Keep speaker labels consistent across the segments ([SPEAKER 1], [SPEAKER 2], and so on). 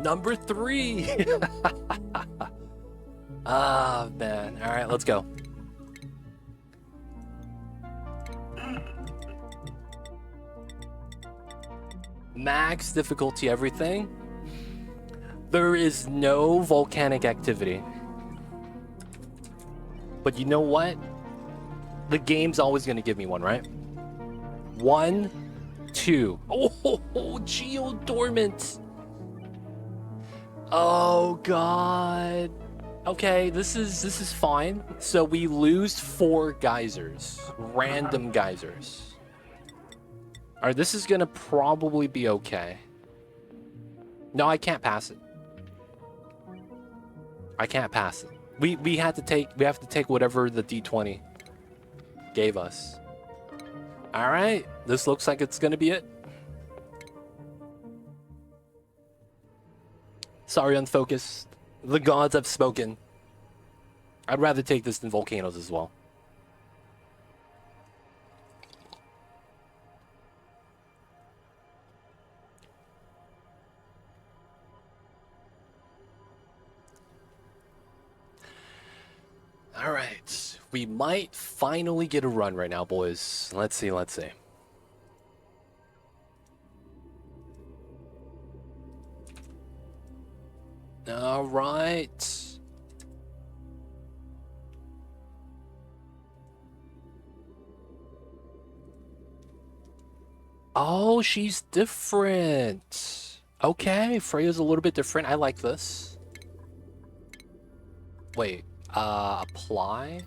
[SPEAKER 1] Number 3. Ah, man. All right, let's go. Max difficulty, everything. There is no volcanic activity. But you know what? The game's always going to give me one, right? 1, 2. Oh, Geodormant. Oh, God. Okay, this is fine. So we lose 4 geysers. Random geysers. Alright, this is gonna probably be okay. No, I can't pass it. I can't pass it. We have to take whatever the D20 gave us. Alright, this looks like it's gonna be it. Sorry, unfocused. The gods have spoken. I'd rather take this than volcanoes as well. Alright, we might finally get a run right now, boys. Let's see. Alright. Oh, she's different. Okay, Freya's a little bit different. I like this. Wait, apply?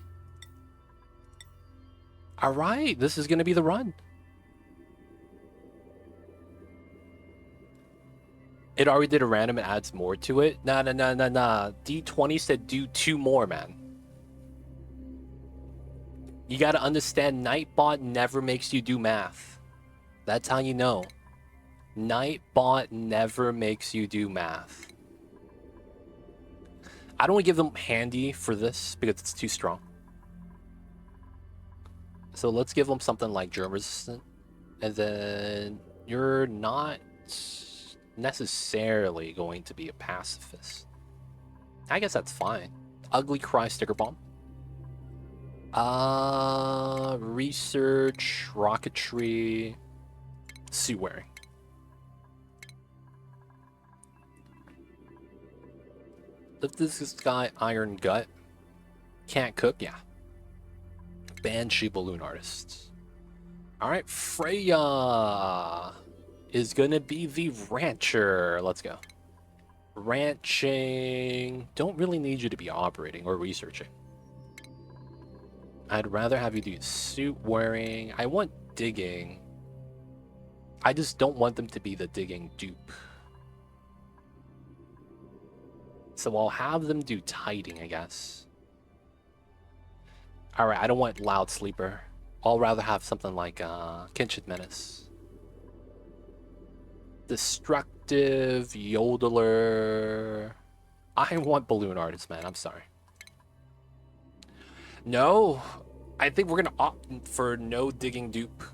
[SPEAKER 1] Alright, this is gonna be the run. It already did a random, it adds more to it. Nah. D20 said do 2 more, man. You gotta understand, Nightbot never makes you do math. That's how you know. Nightbot never makes you do math. I don't want to give them handy for this because it's too strong. So let's give them something like germ resistant. And then you're not necessarily going to be a pacifist. I guess that's fine. Ugly Cry Sticker Bomb. Research, rocketry, suit wearing. If this guy Iron Gut can't cook, yeah. Banshee Balloon Artist. Alright, Freya is gonna be the rancher. Let's go. Ranching. Don't really need you to be operating or researching. I'd rather have you do suit wearing. I want digging. I just don't want them to be the digging dupe. So I'll have them do tiding, I guess. Alright, I don't want loud sleeper. I'll rather have something like Kinship Menace. Destructive, yodeler. I want balloon artist, man. I'm sorry. No, I think we're gonna opt for no digging dupe.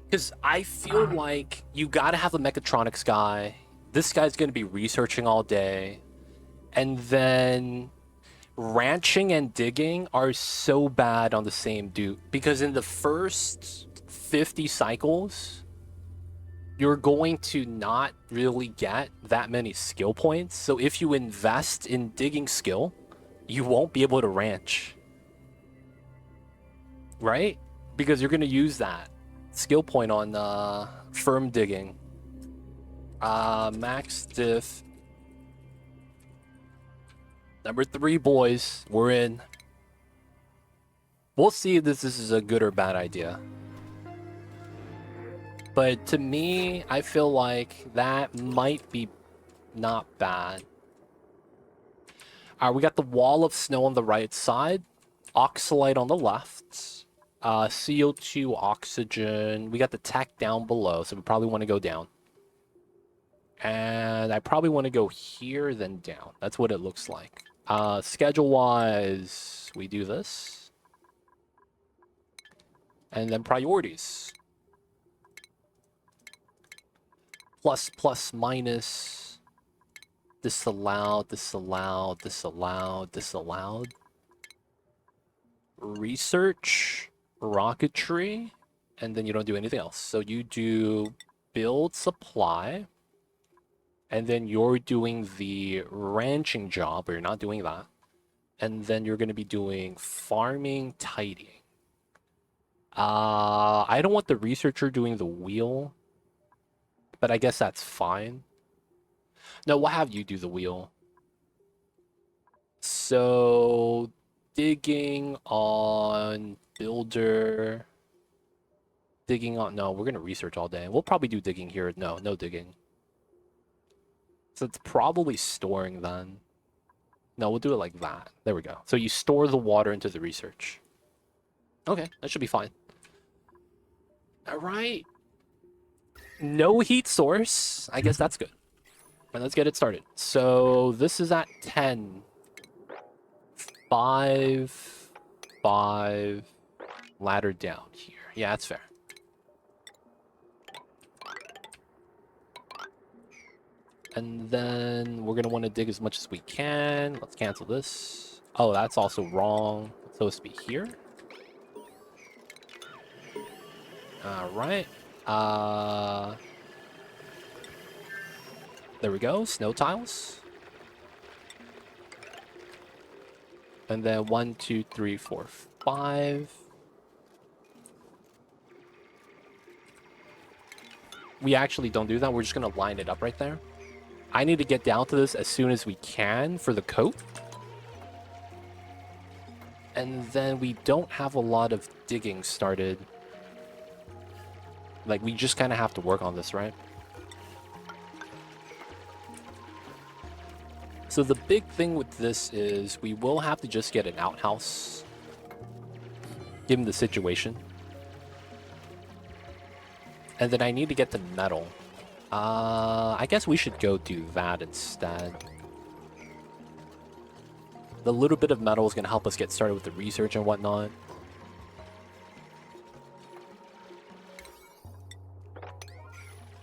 [SPEAKER 1] Because I feel like you gotta have a mechatronics guy. This guy's gonna be researching all day. And then ranching and digging are so bad on the same dupe. Because in the first 50 cycles, you're going to not really get that many skill points. So if you invest in digging skill, you won't be able to ranch. Right? Because you're going to use that skill point on firm digging. Max Diff. Number 3, boys. We're in. We'll see if this is a good or bad idea. But to me, I feel like that might be not bad. Alright, we got the wall of snow on the right side. Oxalite on the left. CO2, oxygen. We got the tech down below, so we probably want to go down. And I probably want to go here, then down. That's what it looks like. Schedule-wise, we do this. And then priorities. plus, plus, minus, disallowed, disallowed, disallowed, disallowed. Research, rocketry, and then you don't do anything else. So you do build supply, and then you're doing the ranching job, but you're not doing that. And then you're going to be doing farming, tidying. I don't want the researcher doing the wheel, but I guess that's fine. No, we'll have you do the wheel. So, digging on builder. Digging on... No, we're going to research all day. We'll probably do digging here. No, no digging. So it's probably storing then. No, we'll do it like that. There we go. So you store the water into the research. Okay, that should be fine. All right. No heat source. I guess that's good. And let's get it started. So this is at 10. 5. 5. Ladder down here. Yeah, that's fair. And then we're going to want to dig as much as we can. Let's cancel this. Oh, that's also wrong. It's supposed to be here. All right. There we go. Snow tiles. And then 1, 2, 3, 4, 5. We actually don't do that. We're just going to line it up right there. I need to get down to this as soon as we can for the coat. And then we don't have a lot of digging started. Like, we just kind of have to work on this, right? So the big thing with this is we will have to just get an outhouse, given the situation. And then I need to get the metal. I guess we should go do that instead. The little bit of metal is going to help us get started with the research and whatnot.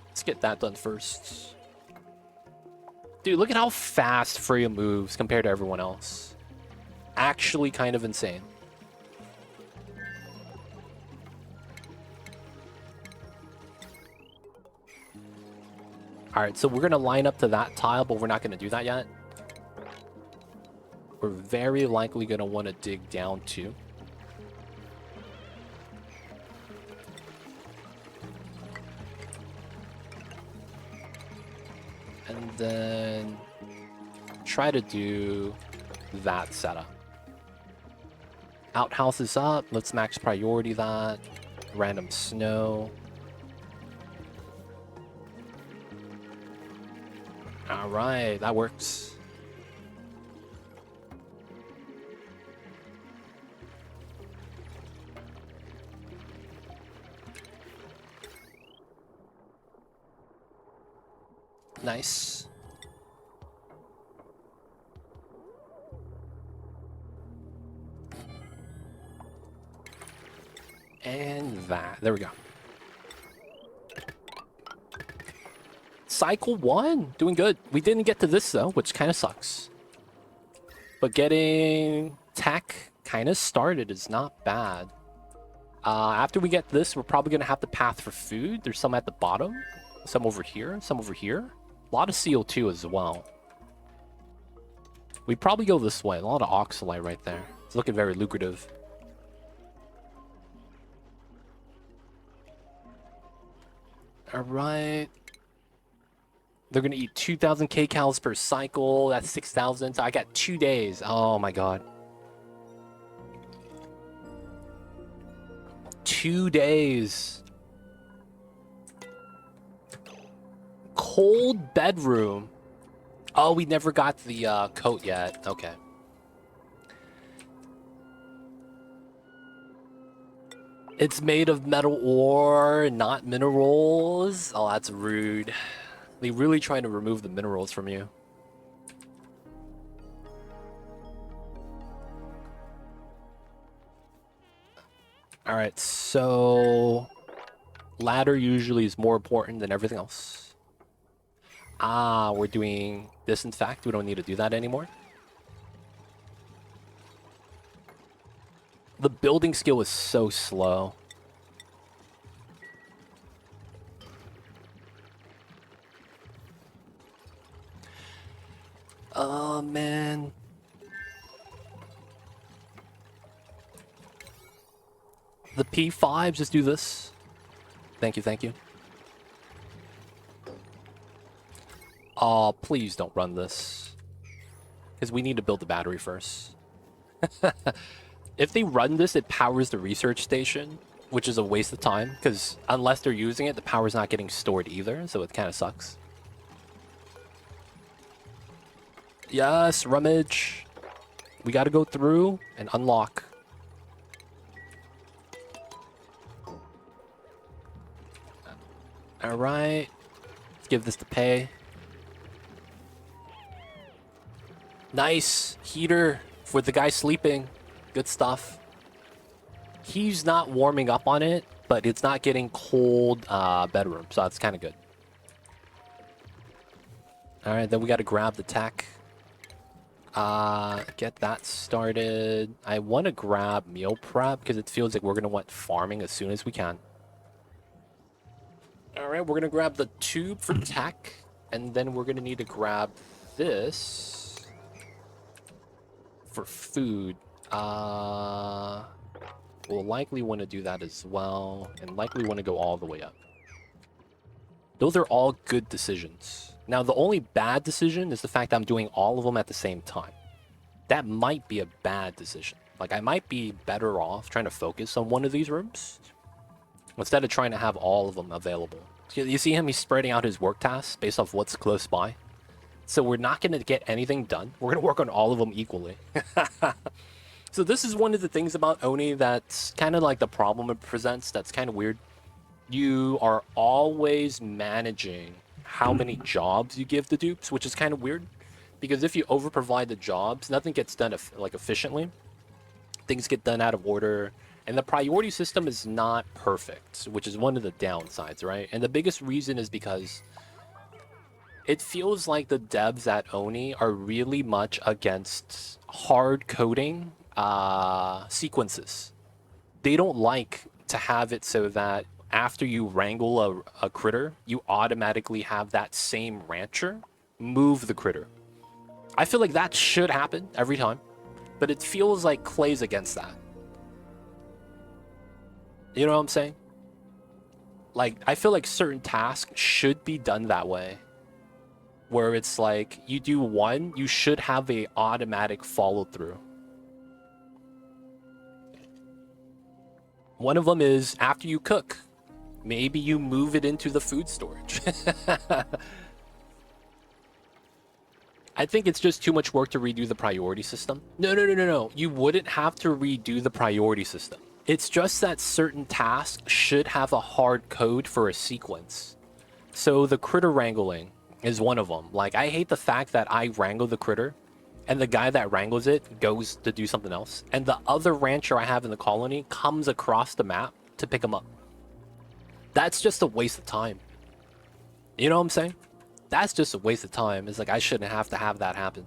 [SPEAKER 1] Let's get that done first. Dude, look at how fast Freya moves compared to everyone else. Actually kind of insane. Alright, so we're going to line up to that tile, but we're not going to do that yet. We're very likely going to want to dig down too. And then try to do that setup. Outhouse is up. Let's max priority that. Random snow. All right, that works. Nice. And that. There we go. Cycle 1. Doing good. We didn't get to this, though, which kind of sucks. But getting tech kind of started is not bad. After we get this, we're probably going to have to path for food. There's some at the bottom. Some over here. Some over here. A lot of CO2 as well. We probably go this way. A lot of oxalite right there. It's looking very lucrative. All right. They're going to eat 2,000 kcals per cycle. That's 6,000. So I got 2 days. Oh my god. 2 days. Cold bedroom. Oh, we never got the coat yet. Okay. It's made of metal ore, not minerals. Oh, that's rude. They really trying to remove the minerals from you. Alright, so... ladder usually is more important than everything else. Ah, we're doing disinfect. We don't need to do that anymore. The building skill is so slow. Oh, man. The P5, just do this. Thank you, thank you. Oh, please don't run this. Because we need to build the battery first. If they run this, it powers the research station, which is a waste of time. Because unless they're using it, the power's not getting stored either. So it kind of sucks. Yes, rummage. We got to go through and unlock. All right. Let's give this to pay. Nice. Heater for the guy sleeping. Good stuff. He's not warming up on it, but it's not getting cold bedroom, so that's kind of good. All right, then we got to grab the tech. Get that started. I want to grab meal prep because it feels like we're going to want farming as soon as we can. All right, we're going to grab the tube for tech, and then we're going to need to grab this for food. We'll likely want to do that as well, and likely want to go all the way up. Those are all good decisions. Now, the only bad decision is the fact that I'm doing all of them at the same time. That might be a bad decision. Like, I might be better off trying to focus on one of these rooms instead of trying to have all of them available. You see him? He's spreading out his work tasks based off what's close by. So we're not going to get anything done. We're going to work on all of them equally. So this is one of the things about Oni that's kind of like the problem it presents that's kind of weird. You are always managing how many jobs you give the dupes, which is kind of weird. Because if you overprovide the jobs, nothing gets done efficiently. Things get done out of order. And the priority system is not perfect, which is one of the downsides, right? And the biggest reason is because it feels like the devs at Oni are really much against hard coding sequences. They don't like to have it so that after you wrangle a critter, you automatically have that same rancher move the critter. I feel like that should happen every time, but it feels like Clay's against that. You know what I'm saying? Like, I feel like certain tasks should be done that way. Where it's like, you do one, you should have a automatic follow through. One of them is after you cook, maybe you move it into the food storage. I think it's just too much work to redo the priority system. No. You wouldn't have to redo the priority system. It's just that certain tasks should have a hard code for a sequence. So the critter wrangling is one of them. Like, I hate the fact that I wrangle the critter and the guy that wrangles it goes to do something else. And the other rancher I have in the colony comes across the map to pick him up. That's just a waste of time. You know what I'm saying? That's just a waste of time. It's like, I shouldn't have to have that happen.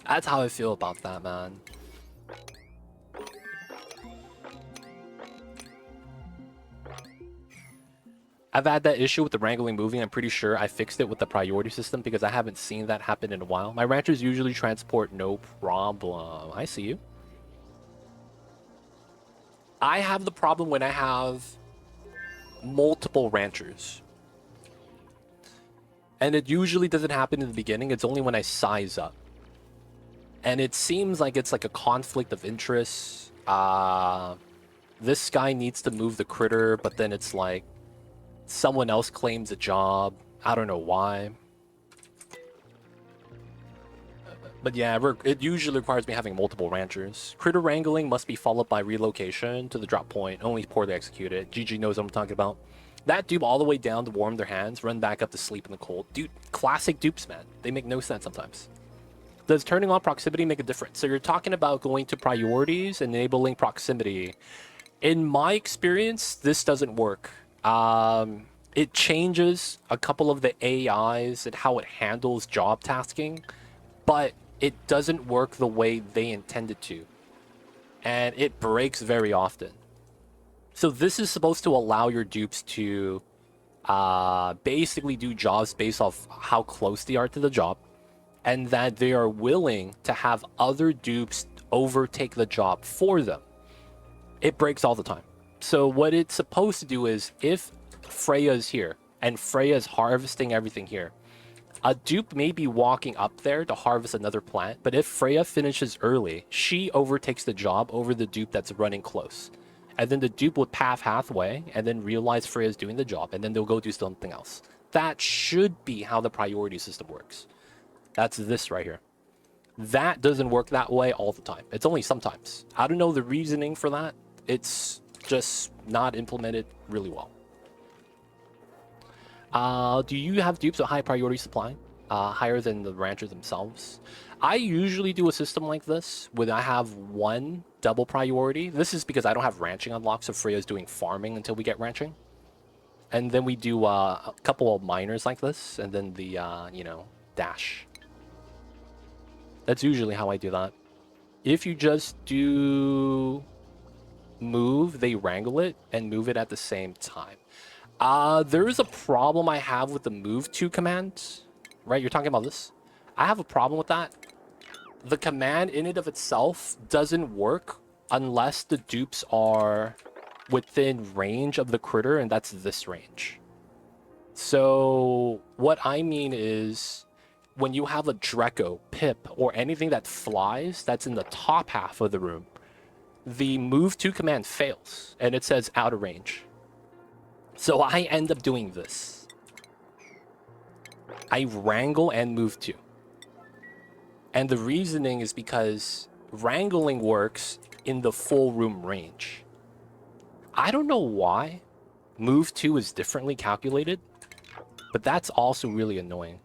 [SPEAKER 1] That's how I feel about that, man. I've had that issue with the wrangling moving. I'm pretty sure I fixed it with the priority system because I haven't seen that happen in a while. My ranchers usually transport no problem. I see you. I have the problem when I have multiple ranchers. And it usually doesn't happen in the beginning. It's only when I size up. And it seems like it's like a conflict of interest. This guy needs to move the critter, but then it's like someone else claims a job. I don't know why. But yeah, it usually requires me having multiple ranchers. Critter wrangling must be followed by relocation to the drop point. Only poorly executed. GG knows what I'm talking about. That dupe all the way down to warm their hands, run back up to sleep in the cold. Dude, classic dupes, man. They make no sense sometimes. Does turning on proximity make a difference? So you're talking about going to priorities, enabling proximity. In my experience, this doesn't work. It changes a couple of the AIs and how it handles job tasking, but it doesn't work the way they intended to. And it breaks very often. So this is supposed to allow your dupes to basically do jobs based off how close they are to the job, and that they are willing to have other dupes overtake the job for them. It breaks all the time. So what it's supposed to do is, if Freya is here and Freya is harvesting everything here, a dupe may be walking up there to harvest another plant, but if Freya finishes early, she overtakes the job over the dupe that's running close. And then the dupe would path halfway and then realize Freya's doing the job, and then they'll go do something else. That should be how the priority system works. That's this right here. That doesn't work that way all the time. It's only sometimes. I don't know the reasoning for that. It's just not implemented really well. Do you have dupes with high priority supply? Higher than the ranchers themselves? I usually do a system like this when I have one double priority. This is because I don't have ranching unlocked, so Freya's doing farming until we get ranching. And then we do a couple of miners like this, and then the, dash. That's usually how I do that. If you just do move, they wrangle it and move it at the same time. There is a problem I have with the move to command, right? You're talking about this? I have a problem with that. The command in and of itself doesn't work unless the dupes are within range of the critter, and that's this range. So what I mean is, when you have a Draco, Pip, or anything that flies that's in the top half of the room, the move to command fails, and it says out of range. So I end up doing this. I wrangle and move to. And the reasoning is because wrangling works in the full room range. I don't know why move to is differently calculated, but that's also really annoying.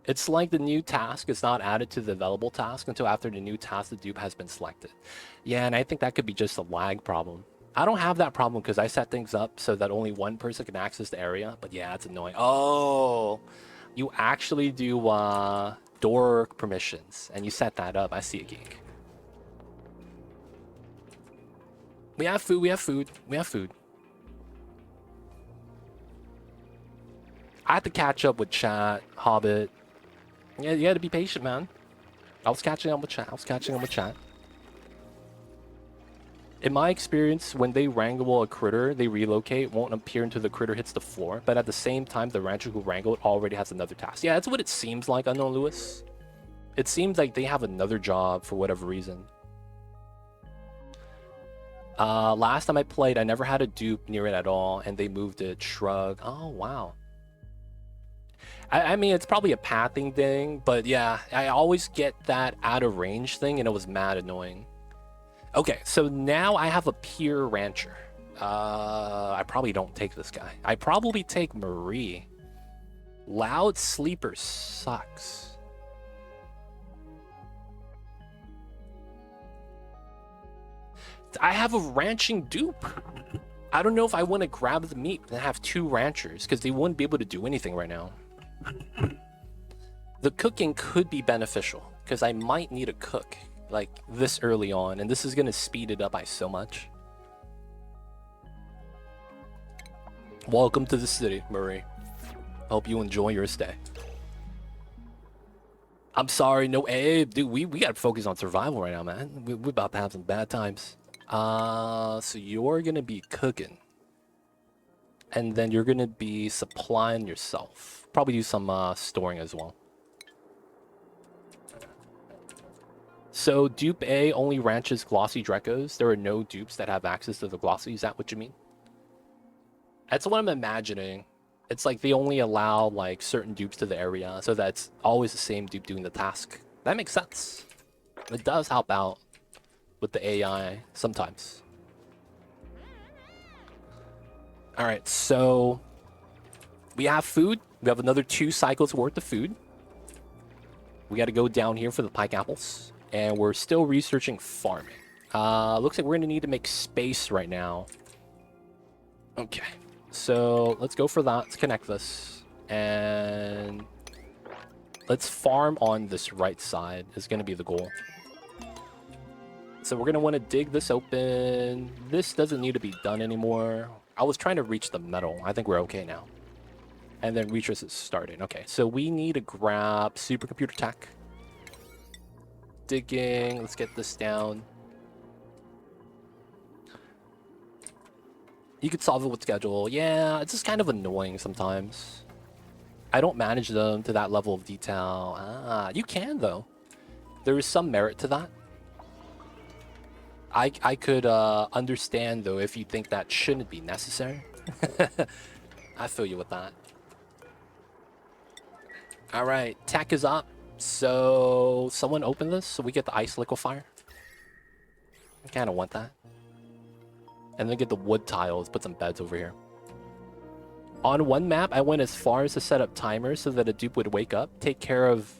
[SPEAKER 1] It's like the new task is not added to the available task until after the new task the dupe has been selected. Yeah, and I think that could be just a lag problem. I don't have that problem because I set things up so that only one person can access the area, but yeah, it's annoying. Oh, you actually do door permissions, and you set that up. I see a geek. We have food, we have food, we have food. I had to catch up with chat, Hobbit. Yeah, you had to be patient, man. I was catching up with chat. In my experience, when they wrangle a critter, they relocate, won't appear until the critter hits the floor. But at the same time, the rancher who wrangled already has another task. Yeah, that's what it seems like, Unknown Lewis. It seems like they have another job for whatever reason. Last time I played, I never had a dupe near it at all, and they moved it. Shrug. Oh, wow. I mean, it's probably a pathing thing, but yeah, I always get that out of range thing, and it was mad annoying. Okay, so now I have a peer rancher. I probably don't take this guy. I probably take Marie. Loud sleeper sucks. I have a ranching dupe. I don't know if I want to grab the meat and have two ranchers, because they wouldn't be able to do anything right now. The cooking could be beneficial, because I might need a cook, like, this early on, and this is going to speed it up by so much. Welcome to the city, Murray. Hope you enjoy your stay. I'm sorry, no, Abe. Dude, we got to focus on survival right now, man. We're about to have some bad times. So you're going to be cooking. And then you're going to be supplying yourself. Probably do some storing as well. So dupe A only ranches glossy Drecos. There are no dupes that have access to the glossy. Is that what you mean? That's what I'm imagining. It's like they only allow like certain dupes to the area, so that's always the same dupe doing the task. That makes sense. It does help out with the AI sometimes. All right, so we have food. We have another 2 cycles worth of food. We got to go down here for the pike apples. And we're still researching farming. Looks like we're going to need to make space right now. Okay. So let's go for that. Let's connect this. And let's farm on this right side is going to be the goal. So we're going to want to dig this open. This doesn't need to be done anymore. I was trying to reach the metal. I think we're okay now. And then reach is starting. Okay, so we need to grab supercomputer tech. Digging. Let's get this down. You could solve it with schedule. Yeah, it's just kind of annoying sometimes. I don't manage them to that level of detail. Ah, you can though. There is some merit to that. I could understand though if you think that shouldn't be necessary. I feel you with that. All right, tech is up. So someone open this so we get the ice liquefier. I kind of want that. And then get the wood tiles, put some beds over here. On one map, I went as far as to set up timers so that a dupe would wake up, take care of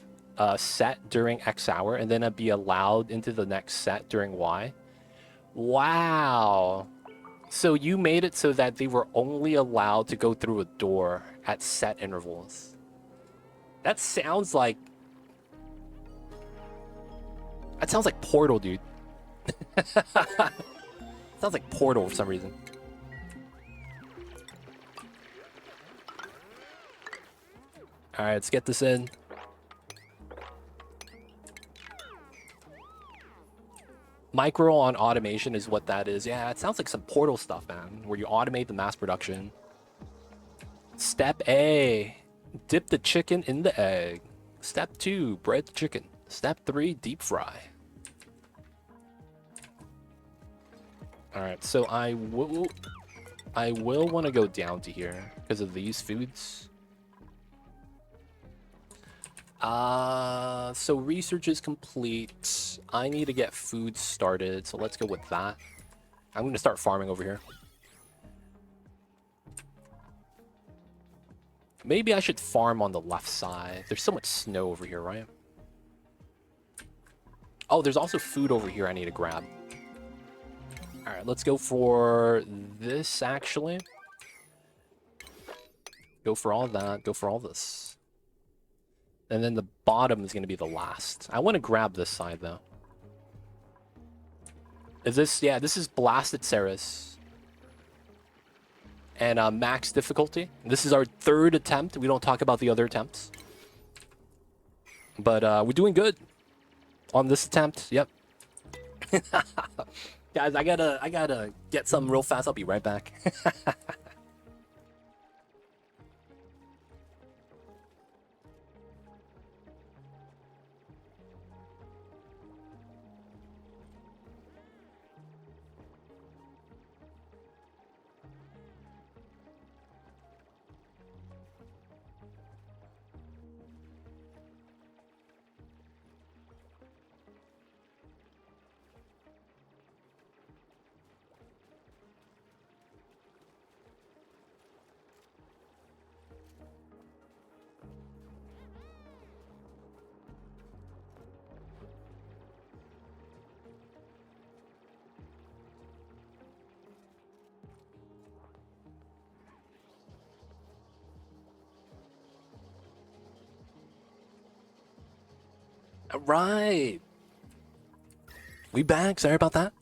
[SPEAKER 1] set during X hour, and then I'd be allowed into the next set during Y. Wow. So you made it so that they were only allowed to go through a door at set intervals. That sounds like... That sounds like Portal, dude. Sounds like Portal for some reason. Alright, let's get this in. Micro on automation is what that is. Yeah, it sounds like some Portal stuff, man, where you automate the mass production. Step A, dip the chicken in the egg. Step 2, bread the chicken. Step 3, deep fry. Alright, so I will want to go down to here because of these foods. So research is complete. I need to get food started, so let's go with that. I'm going to start farming over here. Maybe I should farm on the left side. There's so much snow over here, right? Oh, there's also food over here I need to grab. Alright, let's go for this, actually. Go for all that. Go for all this. And then the bottom is going to be the last. I want to grab this side, though. Is this... Yeah, this is Blasted Ceres. And max difficulty. This is our 3rd attempt. We don't talk about the other attempts. But we're doing good. On this attempt, yep. Guys, I gotta get something real fast. I'll be right back. All right. We back. Sorry about that.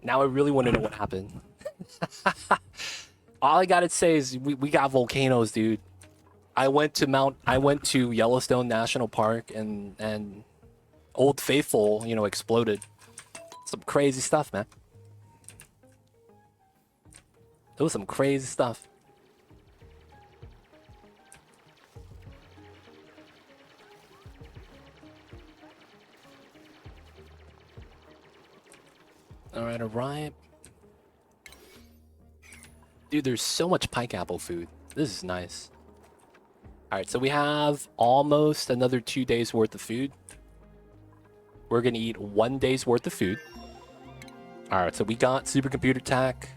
[SPEAKER 1] Now I really want to know what happened. All I gotta say is we got volcanoes, dude. I went to Yellowstone National Park and Old Faithful, you know, exploded. Some crazy stuff, man. It was some crazy stuff. Alright, alright. Dude, there's so much pike apple food. This is nice. Alright, so we have almost another 2 days worth of food. We're gonna eat 1 day's worth of food. Alright, so we got supercomputer tech.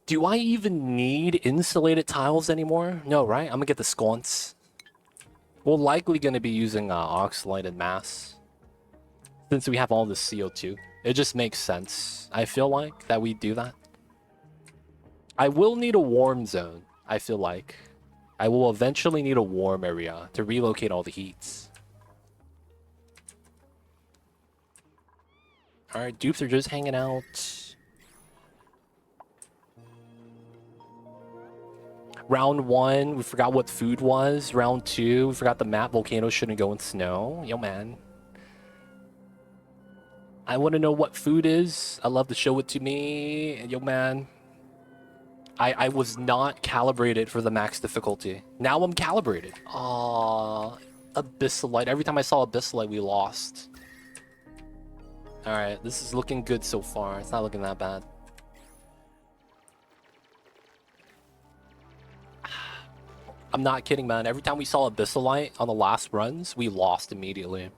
[SPEAKER 1] Do I even need insulated tiles anymore? No, right? I'm gonna get the sconce. We're likely going to be using oxalite and mass since we have all this CO2. It just makes sense, I feel like, that we do that. I will need a warm zone, I feel like. I will eventually need a warm area to relocate all the heats. Alright, dupes are just hanging out. Round 1, we forgot what food was. Round 2, we forgot the map. Volcanoes shouldn't go in snow. Yo, man. I want to know what food is. I love to show it to me. Yo, man. I was not calibrated for the max difficulty. Now I'm calibrated. Aww. Abyssalite. Every time I saw Abyssalite, we lost. Alright, this is looking good so far. It's not looking that bad. I'm not kidding, man. Every time we saw Abyssalite on the last runs, we lost immediately.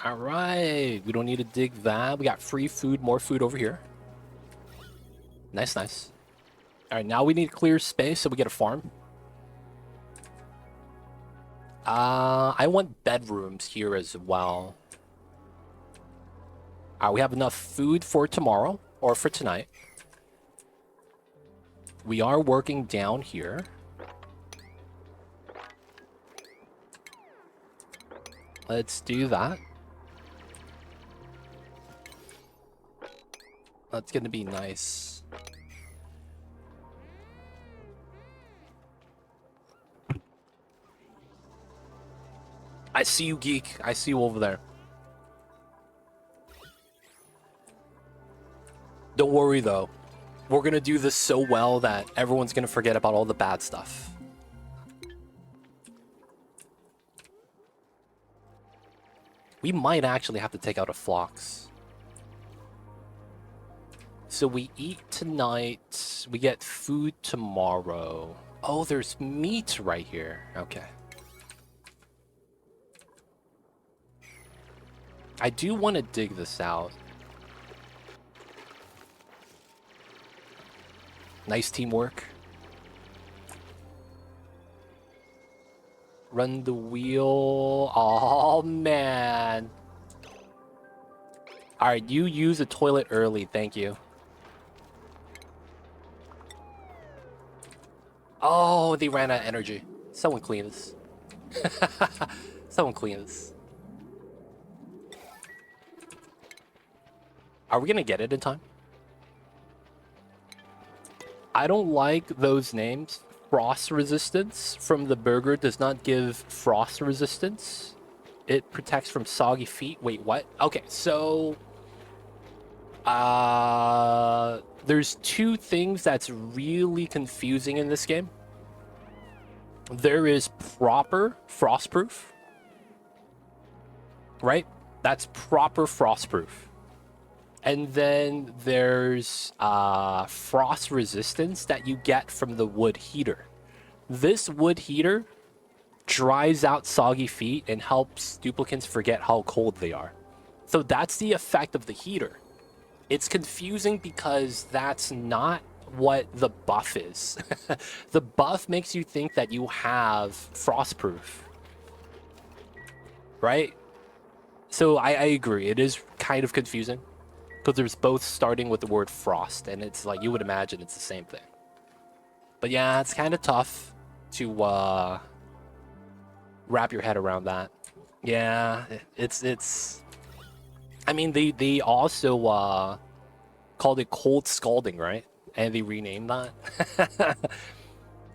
[SPEAKER 1] Alright, we don't need to dig that. We got free food, more food over here. Nice, nice. Alright, now we need clear space so we get a farm. I want bedrooms here as well. Alright, we have enough food for tomorrow, or for tonight. We are working down here. Let's do that. That's gonna be nice. I see you, geek. I see you over there. Don't worry, though. We're gonna do this so well that everyone's gonna forget about all the bad stuff. We might actually have to take out a Phlox. So we eat tonight. We get food tomorrow. Oh, there's meat right here. Okay. I do want to dig this out. Nice teamwork. Run the wheel. Oh, man. Alright, you use a toilet early. Thank you. Oh, they ran out of energy. Someone clean this. Someone clean this. Are we gonna get it in time? I don't like those names. Frost resistance from the burger does not give frost resistance. It protects from soggy feet. Wait, what? Okay, so... there's two things that's really confusing in this game. There is proper frostproof. Right? That's proper frostproof. And then there's frost resistance that you get from the wood heater. This wood heater dries out soggy feet and helps duplicants forget how cold they are. So that's the effect of the heater. It's confusing because that's not what the buff is. The buff makes you think that you have frostproof. Right? So I agree. It is kind of confusing. Because there's both starting with the word frost, and it's like, you would imagine it's the same thing. But yeah, it's kind of tough to wrap your head around that. Yeah, it's... I mean, they also called it cold scalding, right? And they renamed that.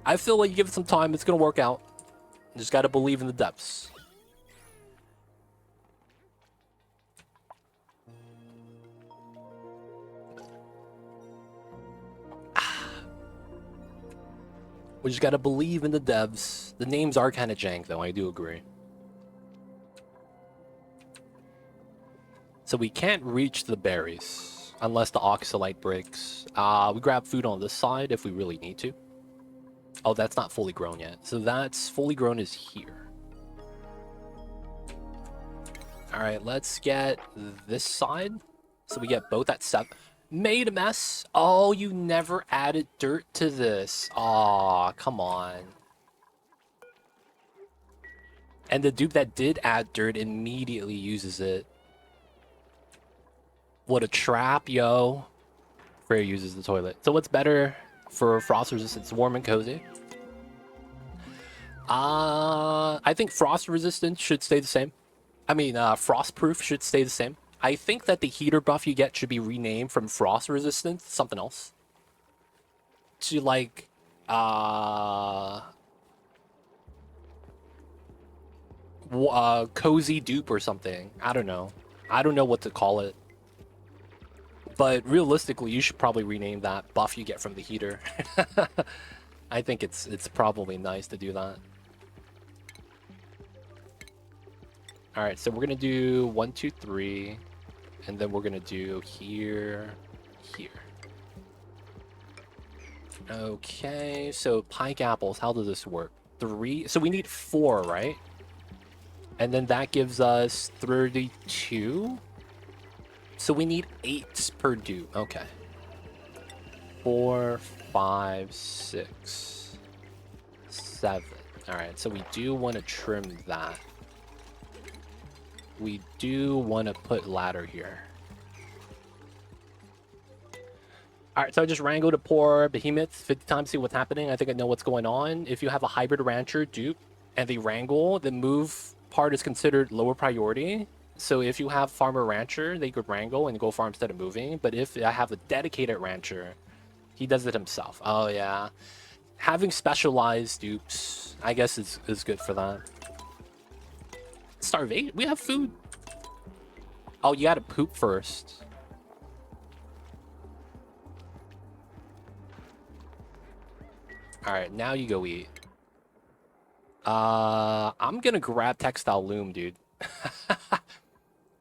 [SPEAKER 1] I feel like you give it some time, it's going to work out. You just got to believe in the depths. We just gotta believe in the devs. The names are kind of jank, though. I do agree. So we can't reach the berries unless the oxalite breaks. We grab food on this side if we really need to. Oh, that's not fully grown yet. So that's fully grown is here. All right, let's get this side. So we get both at 7. Made a mess. Oh, you never added dirt to this. Aw, come on. And the dupe that did add dirt immediately uses it. What a trap, yo. Freya uses the toilet. So what's better for frost resistance? Warm and cozy. I think frost resistance should stay the same. I mean, frost proof should stay the same. I think that the heater buff you get should be renamed from frost resistance to something else. To like, cozy dupe or something. I don't know. I don't know what to call it. But realistically, you should probably rename that buff you get from the heater. I think it's probably nice to do that. All right, so we're gonna do 1, 2, 3, and then we're gonna do here, here. Okay, so pike apples, how does this work? 3, so we need 4, right? And then that gives us 32. So we need 8 per dupe. Okay. 4, 5, 6, 7. All right, so we do want to trim that. We do want to put ladder here. All right, so I just wrangled a poor behemoth 50 times, see what's happening. I think I know what's going on. If you have a hybrid rancher dupe and they wrangle, the move part is considered lower priority. So if you have farmer rancher, they could wrangle and go farm instead of moving. But if I have a dedicated rancher, he does it himself. Oh yeah, having specialized dupes, I guess is good for that. Starvation? We have food. Oh, you gotta poop first. All right, now you go eat. I'm gonna grab textile loom, dude.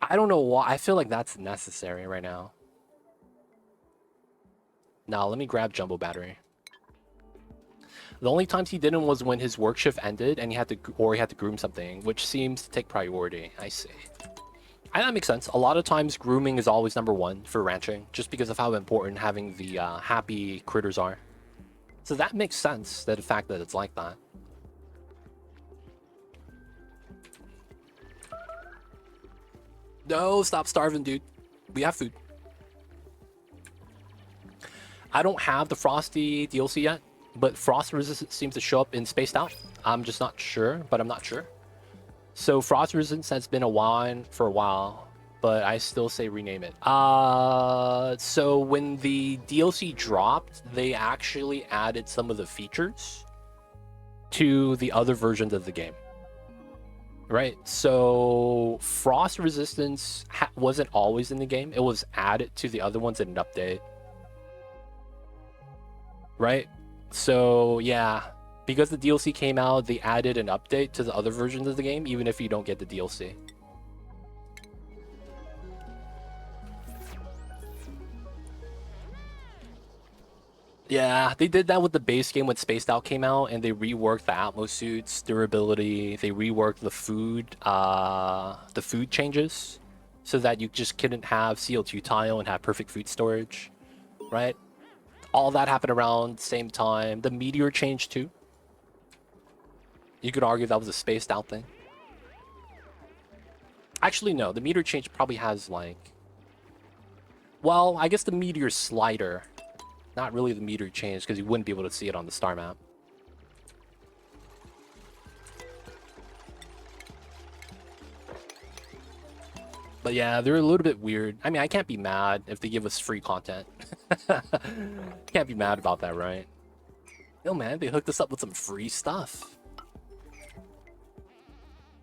[SPEAKER 1] I don't know why. I feel like that's necessary right now. Now, let me grab jumbo battery. The only times he didn't was when his work shift ended and he had to groom something, which seems to take priority. I see. And that makes sense. A lot of times grooming is always #1 for ranching, just because of how important having the happy critters are. So that makes sense, that the fact that it's like that. No, stop starving, dude. We have food. I don't have the Frosty DLC yet, but Frost Resistance seems to show up in Spaced Out. I'm just not sure, but I'm not sure. So Frost Resistance has been for a while, but I still say rename it. So when the DLC dropped, they actually added some of the features to the other versions of the game. Right, so Frost Resistance wasn't always in the game. It was added to the other ones in an update. Right, so yeah, because the DLC came out, they added an update to the other versions of the game, even if you don't get the DLC. Yeah, they did that with the base game when Spaced Out came out, and they reworked the Atmos suits, durability. They reworked the food changes, so that you just couldn't have CO2 tile and have perfect food storage, right? All that happened around the same time. The meteor change too. You could argue that was a Spaced Out thing. Actually, no. The meteor change probably has like, well, I guess the meteor slider. Not really the meteor change, because you wouldn't be able to see it on the star map. But yeah, they're a little bit weird. I mean, I can't be mad if they give us free content. Can't be mad about that, right? No, man, they hooked us up with some free stuff.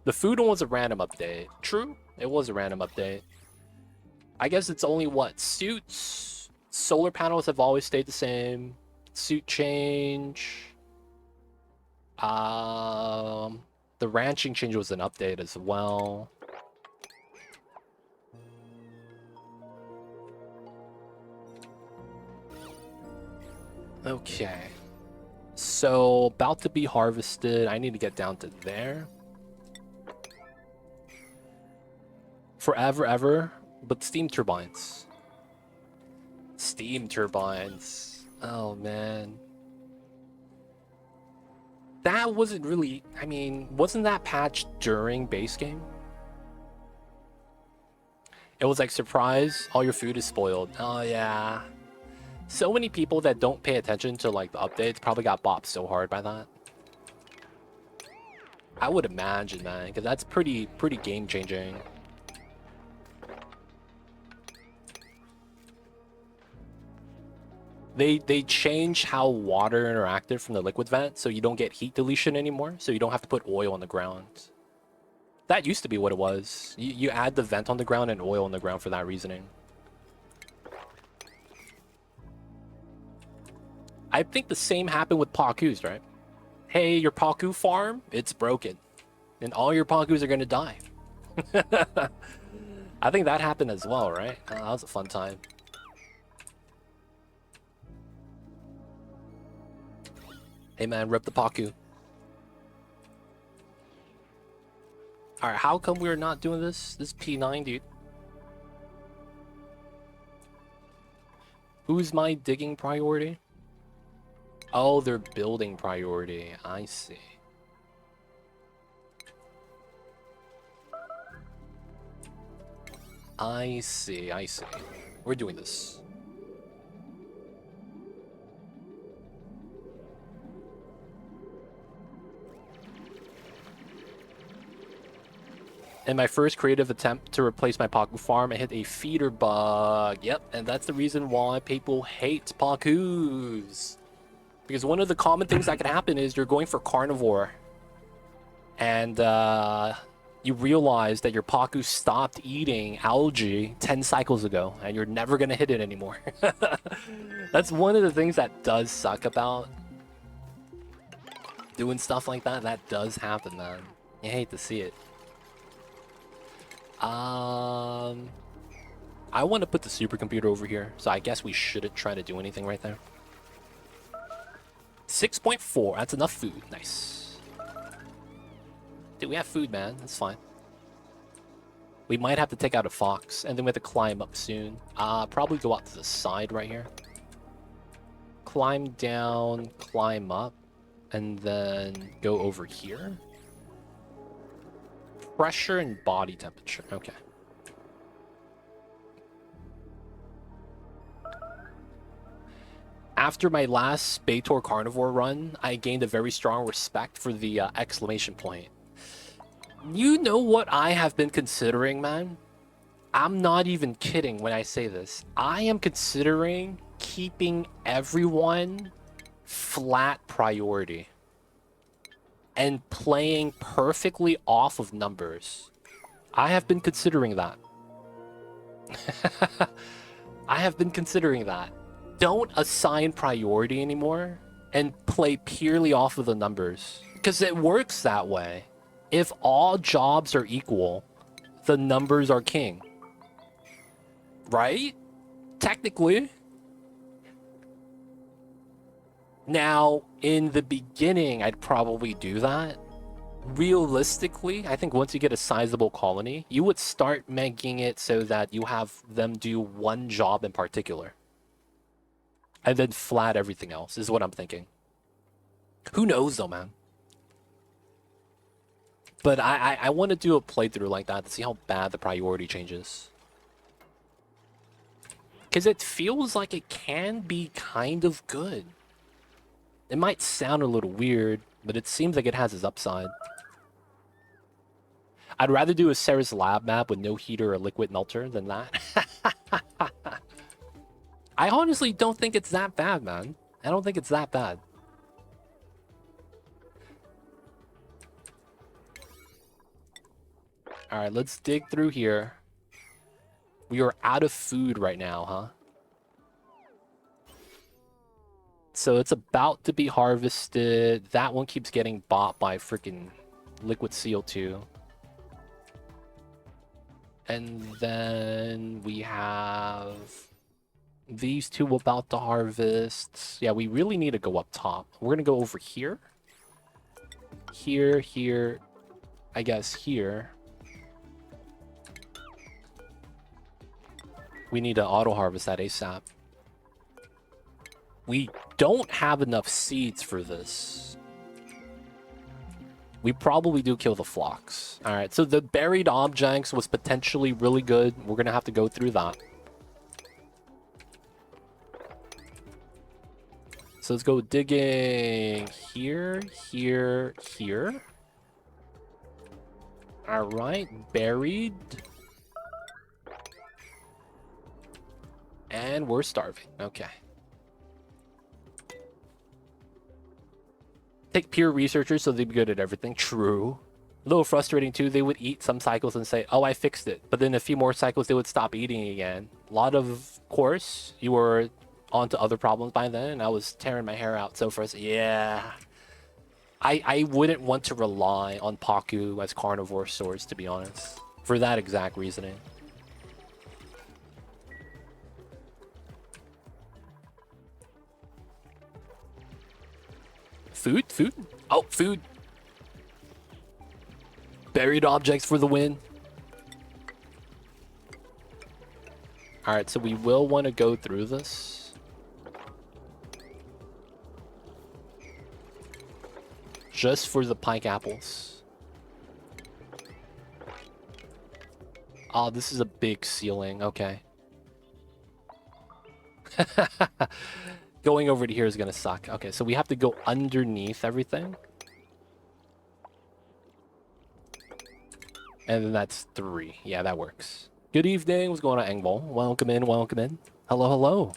[SPEAKER 1] The food one was a random update. True, it was a random update. I guess it's only what? Suits? Solar panels have always stayed the same. Suit change. The ranching change was an update as well. Okay. So, about to be harvested. I need to get down to there. forever, ever, but steam turbines. Steam turbines. Oh, man. That wasn't really... I mean, wasn't that patched during base game? It was like, surprise, all your food is spoiled. Oh, yeah. So many people that don't pay attention to, like, the updates probably got bopped so hard by that. I would imagine, man, because that's pretty game-changing. They change how water interacted from the liquid vent, so you don't get heat deletion anymore, so you don't have to put oil on the ground. That used to be what it was. You add the vent on the ground and oil on the ground for that reasoning. I think the same happened with Pakus, right? Hey, your Paku farm, it's broken. And all your Pakus are gonna die. I think that happened as well, right? That was a fun time. Hey man, rip the Paku. Alright, how come we're not doing this? This P9, dude. Who's my digging priority? Oh, they're building priority. I see. I see. We're doing this. In my first creative attempt to replace my Paku farm, I hit a feeder bug. Yep, and that's the reason why people hate Pakus. Because one of the common things that can happen is you're going for carnivore. And you realize that your Paku stopped eating algae 10 cycles ago, and you're never going to hit it anymore. That's one of the things that does suck about doing stuff like that. That does happen, man. You hate to see it. I want to put the supercomputer over here, so I guess we shouldn't try to do anything right there. 6.4, that's enough food. Nice. Dude, we have food, man. That's fine. We might have to take out a fox, and then we have to climb up soon. Probably go out to the side right here. Climb down, climb up, and then go over here. Pressure and body temperature. Okay. After my last Baator carnivore run, I gained a very strong respect for the exclamation point. You know what I have been considering, man? I'm not even kidding when I say this. I am considering keeping everyone flat priority and playing perfectly off of numbers. I have been considering that. I have been considering that. Don't assign priority anymore and play purely off of the numbers. Because it works that way. If all jobs are equal, the numbers are king. Right? Technically. Now, in the beginning, I'd probably do that. Realistically, I think once you get a sizable colony, you would start making it so that you have them do one job in particular. And then flat everything else, is what I'm thinking. Who knows, though, man? But I want to do a playthrough like that to see how bad the priority changes. Because it feels like it can be kind of good. It might sound a little weird, but it seems like it has its upside. I'd rather do a Ceres lab map with no heater or liquid melter than that. I honestly don't think it's that bad, man. I don't think it's that bad. Alright, let's dig through here. We are out of food right now, huh? So it's about to be harvested. That one keeps getting bought by freaking liquid CO2. And then we have these two about to harvest. Yeah, we really need to go up top. We're going to go over here. Here, I guess here. We need to auto-harvest that ASAP. We don't have enough seeds for this. We probably do kill the flocks. Alright, so the buried objects was potentially really good. We're gonna have to go through that. So let's go digging here, here, here. Alright, buried. And we're starving. Okay. Take pure researchers so they'd be good at everything. True. A little frustrating too. They would eat some cycles and say, oh, I fixed it. But then a few more cycles, they would stop eating again. A lot of course, you were onto other problems by then. And I was tearing my hair out so first. Yeah. I wouldn't want to rely on Paku as carnivore source, to be honest. For that exact reasoning. Food? Food? Oh, food. Buried objects for the win. Alright, so we will want to go through this. Just for the pike apples. Oh, this is a big ceiling. Okay. Going over to here is going to suck. Okay, so we have to go underneath everything. And then that's 3. Yeah, that works. Good evening. What's going on, Engbol? Welcome in, welcome in. Hello, hello.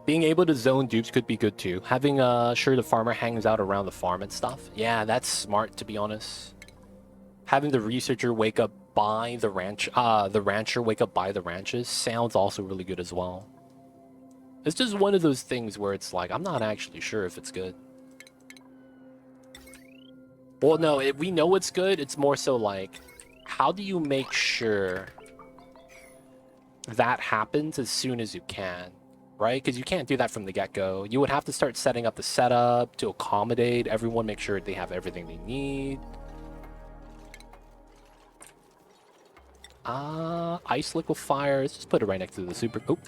[SPEAKER 1] Being able to zone dupes could be good too. Having sure the farmer hangs out around the farm and stuff. Yeah, that's smart, to be honest. Having the researcher wake up by the ranch, the rancher wake up by the ranches sounds also really good as well. It's just one of those things where it's like, I'm not actually sure if it's good. Well, no, we know it's good. It's more so like, how do you make sure that happens as soon as you can, right? Because you can't do that from the get-go. You would have to start setting up the setup to accommodate everyone, make sure they have everything they need. Ice liquefier. Let's just put it right next to the super... Oh.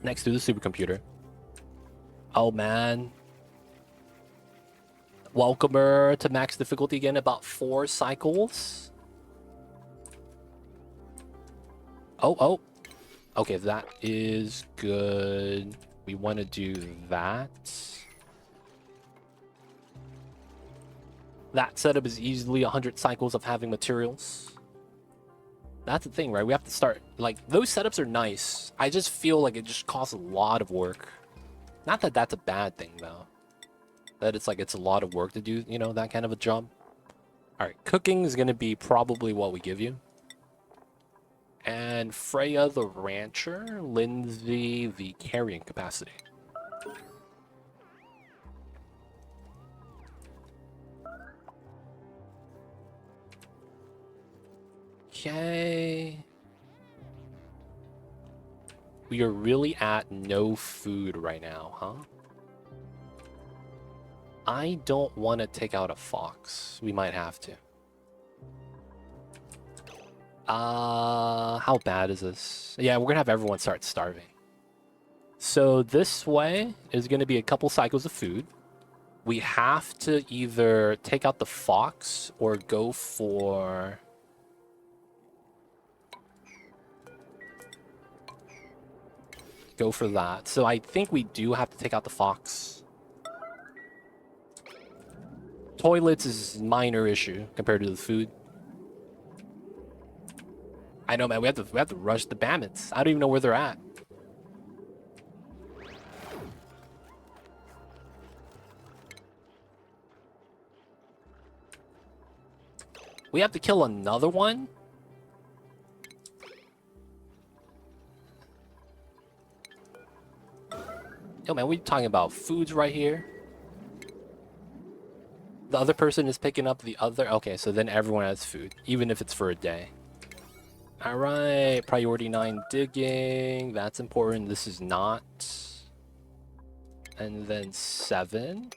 [SPEAKER 1] Next to the supercomputer. Oh, man. Welcomer to max difficulty again, about 4 cycles. Oh. Okay, that is good. We want to do that. That setup is easily 100 cycles of having materials. That's the thing, right? We have to start... Like, those setups are nice. I just feel like it just costs a lot of work. Not that that's a bad thing, though. That it's like, it's a lot of work to do, you know, that kind of a job. Alright, cooking is going to be probably what we give you. And Freya the rancher, Lindsay the carrying capacity. Okay. We are really at no food right now, huh? I don't want to take out a fox. We might have to. How bad is this? Yeah, we're gonna have everyone start starving. So this way is gonna be a couple cycles of food. We have to either take out the fox or go for... Go for that. So I think we do have to take out the fox. Toilets is a minor issue compared to the food. I know, man. We have to rush the Bammets. I don't even know where they're at. We have to kill another one? Yo, man, we talking about foods right here? The other person is picking up the other... Okay, so then everyone has food, even if it's for a day. Alright, priority 9 digging. That's important. This is not. And then 7.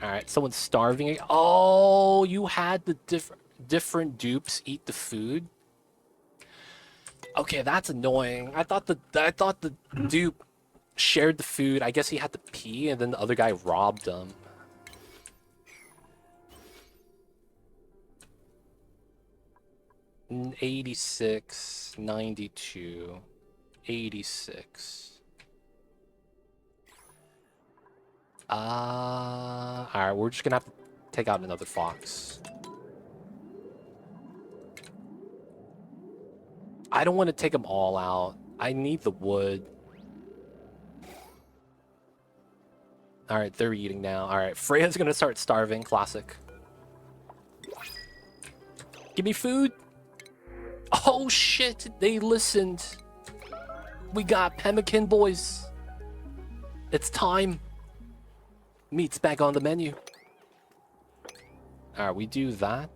[SPEAKER 1] Alright, someone's starving. Oh, you had the different... different dupes eat the food. Okay, that's annoying. I thought the dupe shared the food. I guess he had to pee, and then the other guy robbed him. N 86, 92, 86. Alright, we're just gonna have to take out another fox. I don't want to take them all out. I need the wood. Alright, they're eating now. Alright, Freya's gonna start starving. Classic. Give me food. Oh shit, they listened. We got pemmican, boys. It's time. Meat's back on the menu. Alright, we do that.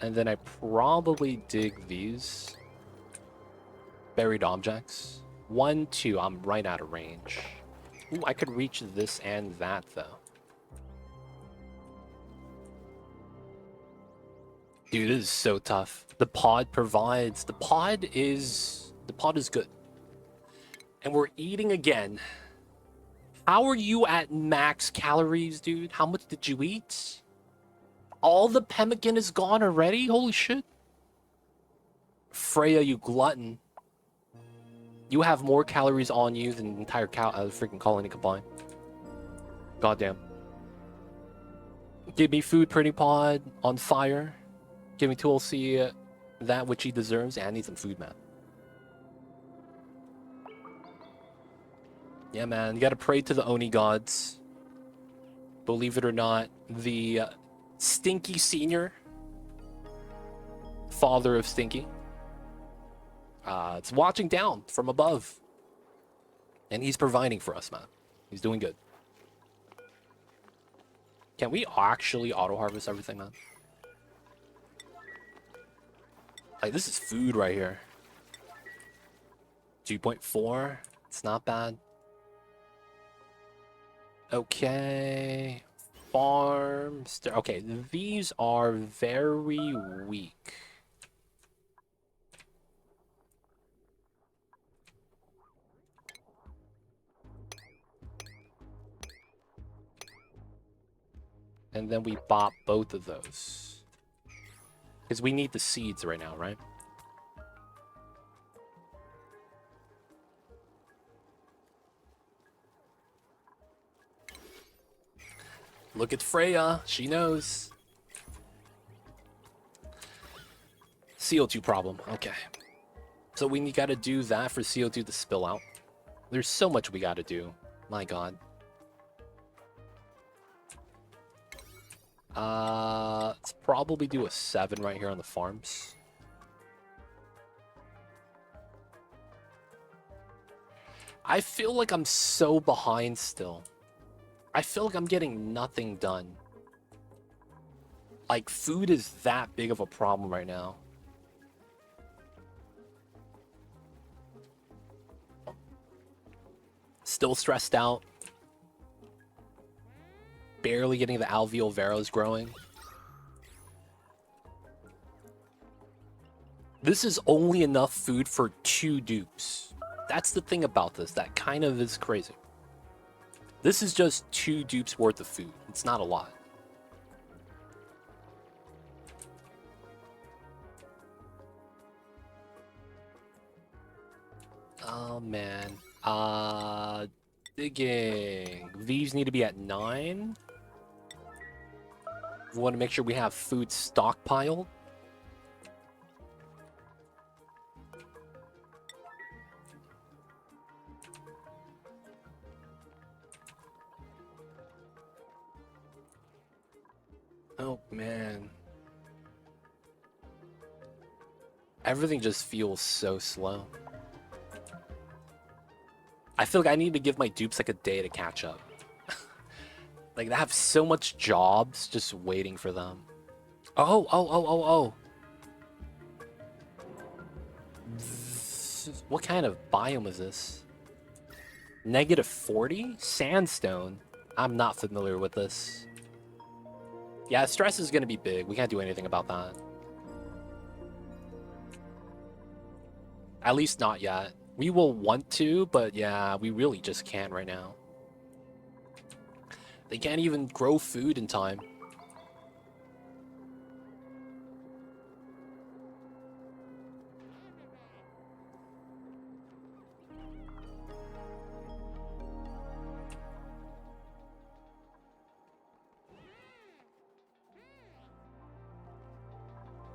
[SPEAKER 1] And then I probably dig these. Buried objects. 1, 2, I'm right out of range. Ooh, I could reach this and that, though. Dude, this is so tough. The pod provides. The pod is good. And we're eating again. How are you at max calories, dude? How much did you eat? All the pemmican is gone already? Holy shit. Freya, you glutton. You have more calories on you than the entire freaking colony combined. Goddamn. Give me food, pretty pod. On fire. Give me Tulsi that which he deserves. And I need some food, man. Yeah, man. You gotta pray to the Oni gods. Believe it or not, the Stinky Senior, father of Stinky, it's watching down from above. And he's providing for us, man. He's doing good. Can we actually auto-harvest everything, man? Like, this is food right here. 2.4. It's not bad. Okay. Farms. Okay, these are very weak. And then we bop both of those. Because we need the seeds right now, right? Look at Freya. She knows. CO2 problem. Okay. So we got to do that for CO2 to spill out. There's so much we got to do. My god. Let's probably do a 7 right here on the farms. I feel like I'm so behind still. I feel like I'm getting nothing done. Like, food is that big of a problem right now. Still stressed out. Barely getting the alveovaros growing. This is only enough food for 2 dupes. That's the thing about this. That kind of is crazy. This is just 2 dupes worth of food. It's not a lot. Oh, man. Digging. These need to be at 9. We want to make sure we have food stockpiled. Oh, man. Everything just feels so slow. I feel like I need to give my dupes like a day to catch up. Like, they have so much jobs just waiting for them. Oh. What kind of biome is this? -40? Sandstone. I'm not familiar with this. Yeah, stress is going to be big. We can't do anything about that. At least not yet. We will want to, but yeah, we really just can't right now. They can't even grow food in time.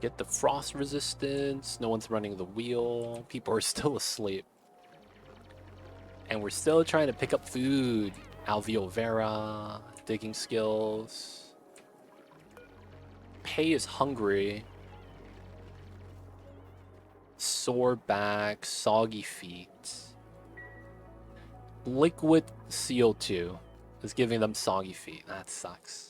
[SPEAKER 1] Get the frost resistance. No one's running the wheel. People are still asleep. And we're still trying to pick up food. Alveo Vera, digging skills. Pei is hungry. Sore back, soggy feet. Liquid CO2 is giving them soggy feet. That sucks.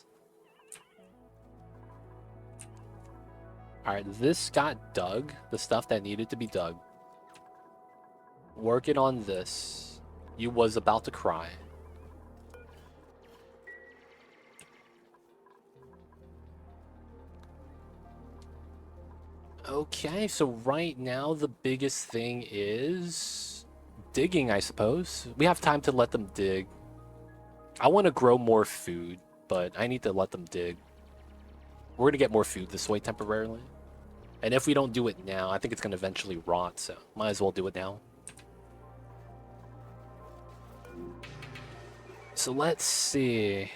[SPEAKER 1] Alright, this got dug. The stuff that needed to be dug. Working on this. You was about to cry. Okay, so right now the biggest thing is digging, I suppose. We have time to let them dig. I want to grow more food, but I need to let them dig. We're going to get more food this way temporarily. And if we don't do it now, I think it's going to eventually rot, so might as well do it now. So let's see.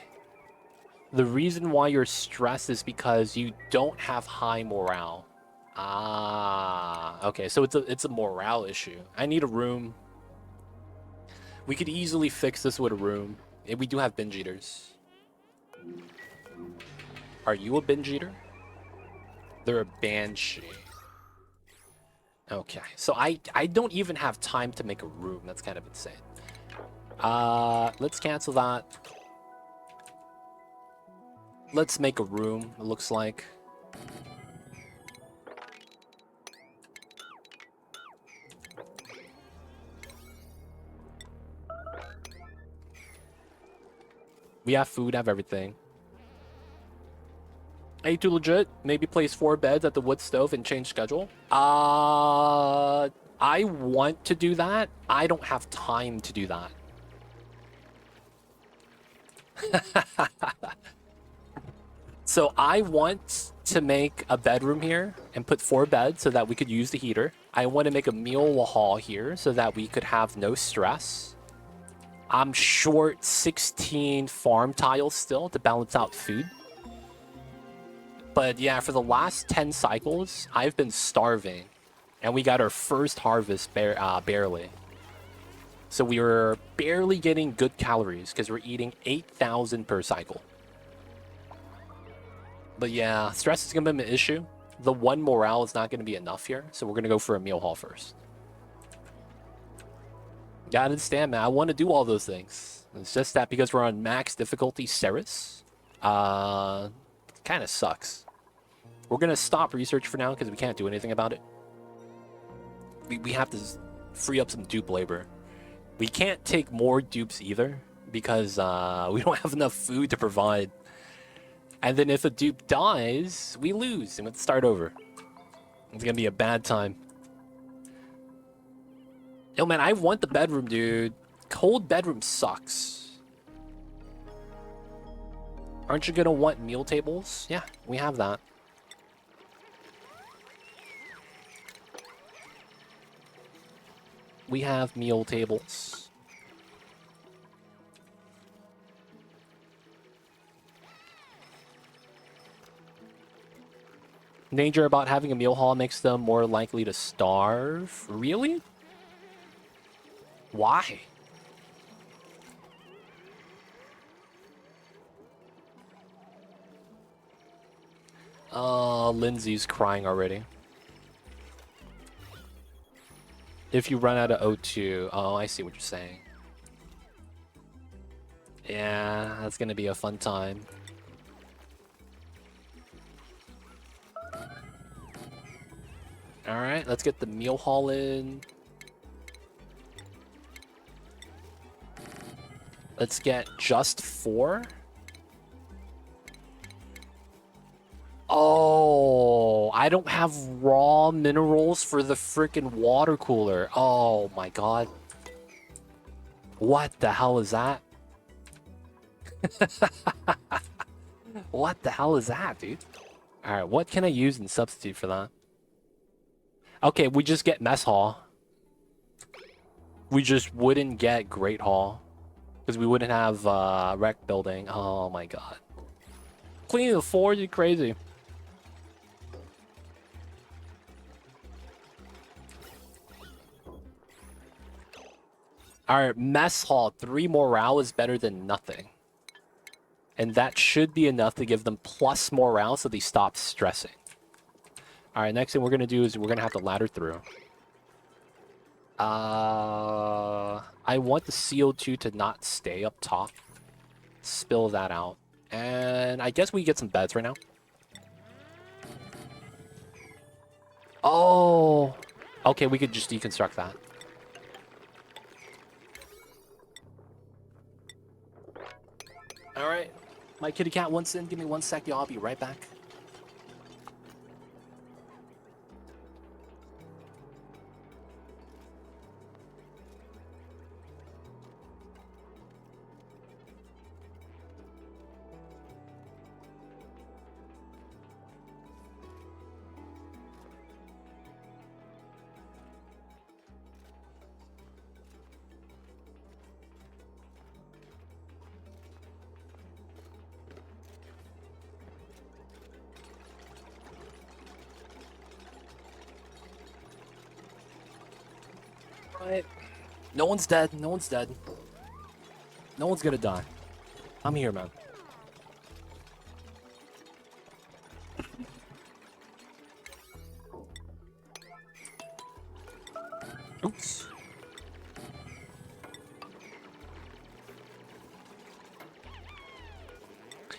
[SPEAKER 1] The reason why you're stressed is because you don't have high morale. Ah, okay, so it's a morale issue. I need a room. We could easily fix this with a room. And we do have binge eaters. Are you a binge eater? They're a banshee. Okay, so I don't even have time to make a room. That's kind of insane. Let's cancel that. Let's make a room, it looks like. We have food, have everything. A2 legit, maybe place 4 beds at the wood stove and change schedule. I want to do that. I don't have time to do that. So I want to make a bedroom here and put 4 beds so that we could use the heater. I want to make a meal hall here so that we could have no stress. I'm short 16 farm tiles still to balance out food. But yeah, for the last 10 cycles, I've been starving. And we got our first harvest barely. So we were barely getting good calories because we're eating 8,000 per cycle. But yeah, stress is going to be an issue. The 1 morale is not going to be enough here. So we're going to go for a meal hall first. Gotta understand, man. I want to do all those things. It's just that because we're on max difficulty Ceres, kind of sucks. We're going to stop research for now because we can't do anything about it. We have to free up some dupe labor. We can't take more dupes either because we don't have enough food to provide. And then if a dupe dies, we lose and we have to start over. It's going to be a bad time. Yo, man, I want the bedroom, dude. Cold bedroom sucks. Aren't you going to want meal tables? Yeah, we have that. We have meal tables. Danger about having a meal hall makes them more likely to starve. Really? Why? Lindsay's crying already. If you run out of O2. Oh, I see what you're saying. Yeah, that's gonna be a fun time. Alright, let's get the meal hall in. Let's get just 4. I don't have raw minerals for the freaking water cooler. Oh my god. What the hell is that? What the hell is that, dude? Alright, what can I use in substitute for that? Okay, we just get mess hall. We just wouldn't get great hall. Because we wouldn't have rec building. Oh my god. Cleaning the floor, you crazy. Alright, mess hall. 3 morale is better than nothing. And that should be enough to give them plus morale so they stop stressing. Alright, next thing we're going to do is we're going to have to ladder through. I want the CO2 to not stay up top. Spill that out. And I guess we get some beds right now. Oh! Okay, we could just deconstruct that. Alright. My kitty cat wants in. Give me 1 sec, y'all. I'll be right back. Right. No one's dead. No one's dead. No one's gonna die. I'm here, man. Oops.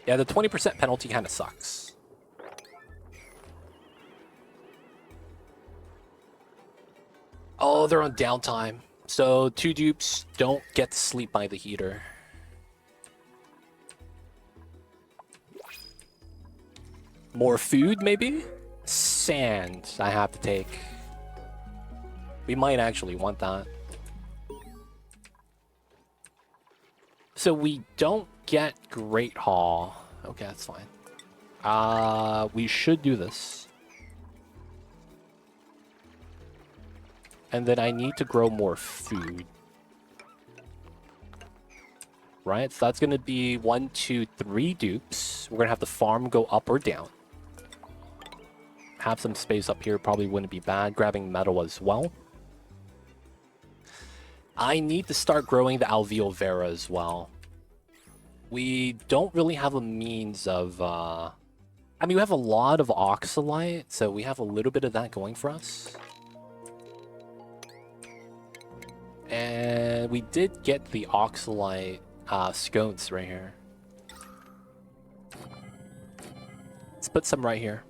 [SPEAKER 1] Yeah, the 20% penalty kind of sucks. Oh, they're on downtime. So 2 dupes don't get to sleep by the heater. More food, maybe? Sand I have to take. We might actually want that. So we don't get Great Hall. Okay, that's fine. We should do this. And then I need to grow more food. Right, so that's gonna be 1, 2, 3 dupes. We're gonna have the farm go up or down. Have some space up here probably wouldn't be bad. Grabbing metal as well. I need to start growing the alveol vera as well. We don't really have a means of... I mean, we have a lot of oxalite, so we have a little bit of that going for us. And we did get the oxalite scones right here. Let's put some right here.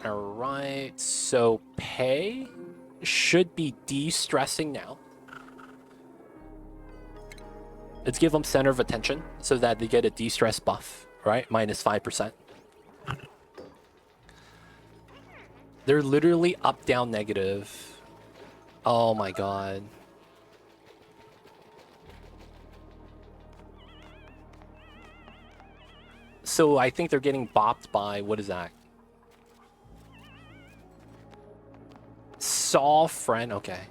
[SPEAKER 1] Alright, so pay should be de-stressing now. Let's give them center of attention so that they get a de-stress buff, right? Minus 5%. They're literally up, down, negative. Oh my god. So I think they're getting bopped by, what is that? Saw friend, okay.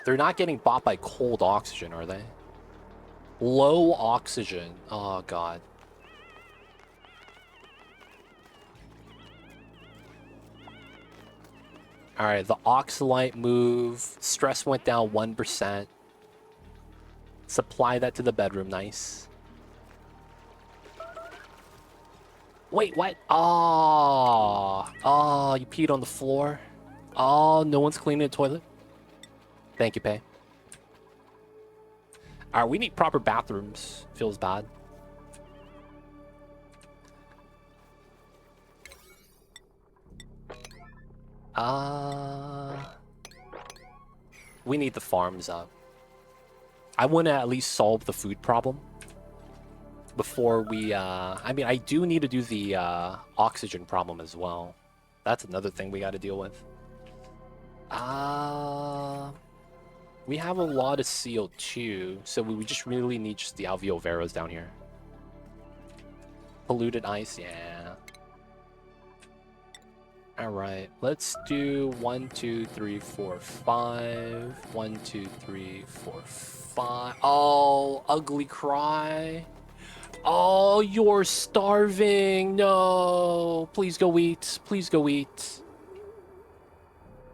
[SPEAKER 1] They're not getting bopped by cold oxygen, are they? Low oxygen. Oh god. Alright, the oxalite move. Stress went down 1%. Supply that to the bedroom, nice. Wait, what? Oh, oh, you peed on the floor? Oh, no one's cleaning the toilet? Thank you, Pay. Alright, we need proper bathrooms. Feels bad. We need the farms up. I want to at least solve the food problem. before we, I mean, I do need to do the oxygen problem as well. That's another thing we got to deal with. We have a lot of CO2, so we just really need just the alveoveros down here. Polluted ice, yeah. Alright, let's do 1, 2, 3, 4, 5. 1, 2, 3, 4, 5. Oh, ugly cry. Oh, you're starving. No. Please go eat. Please go eat.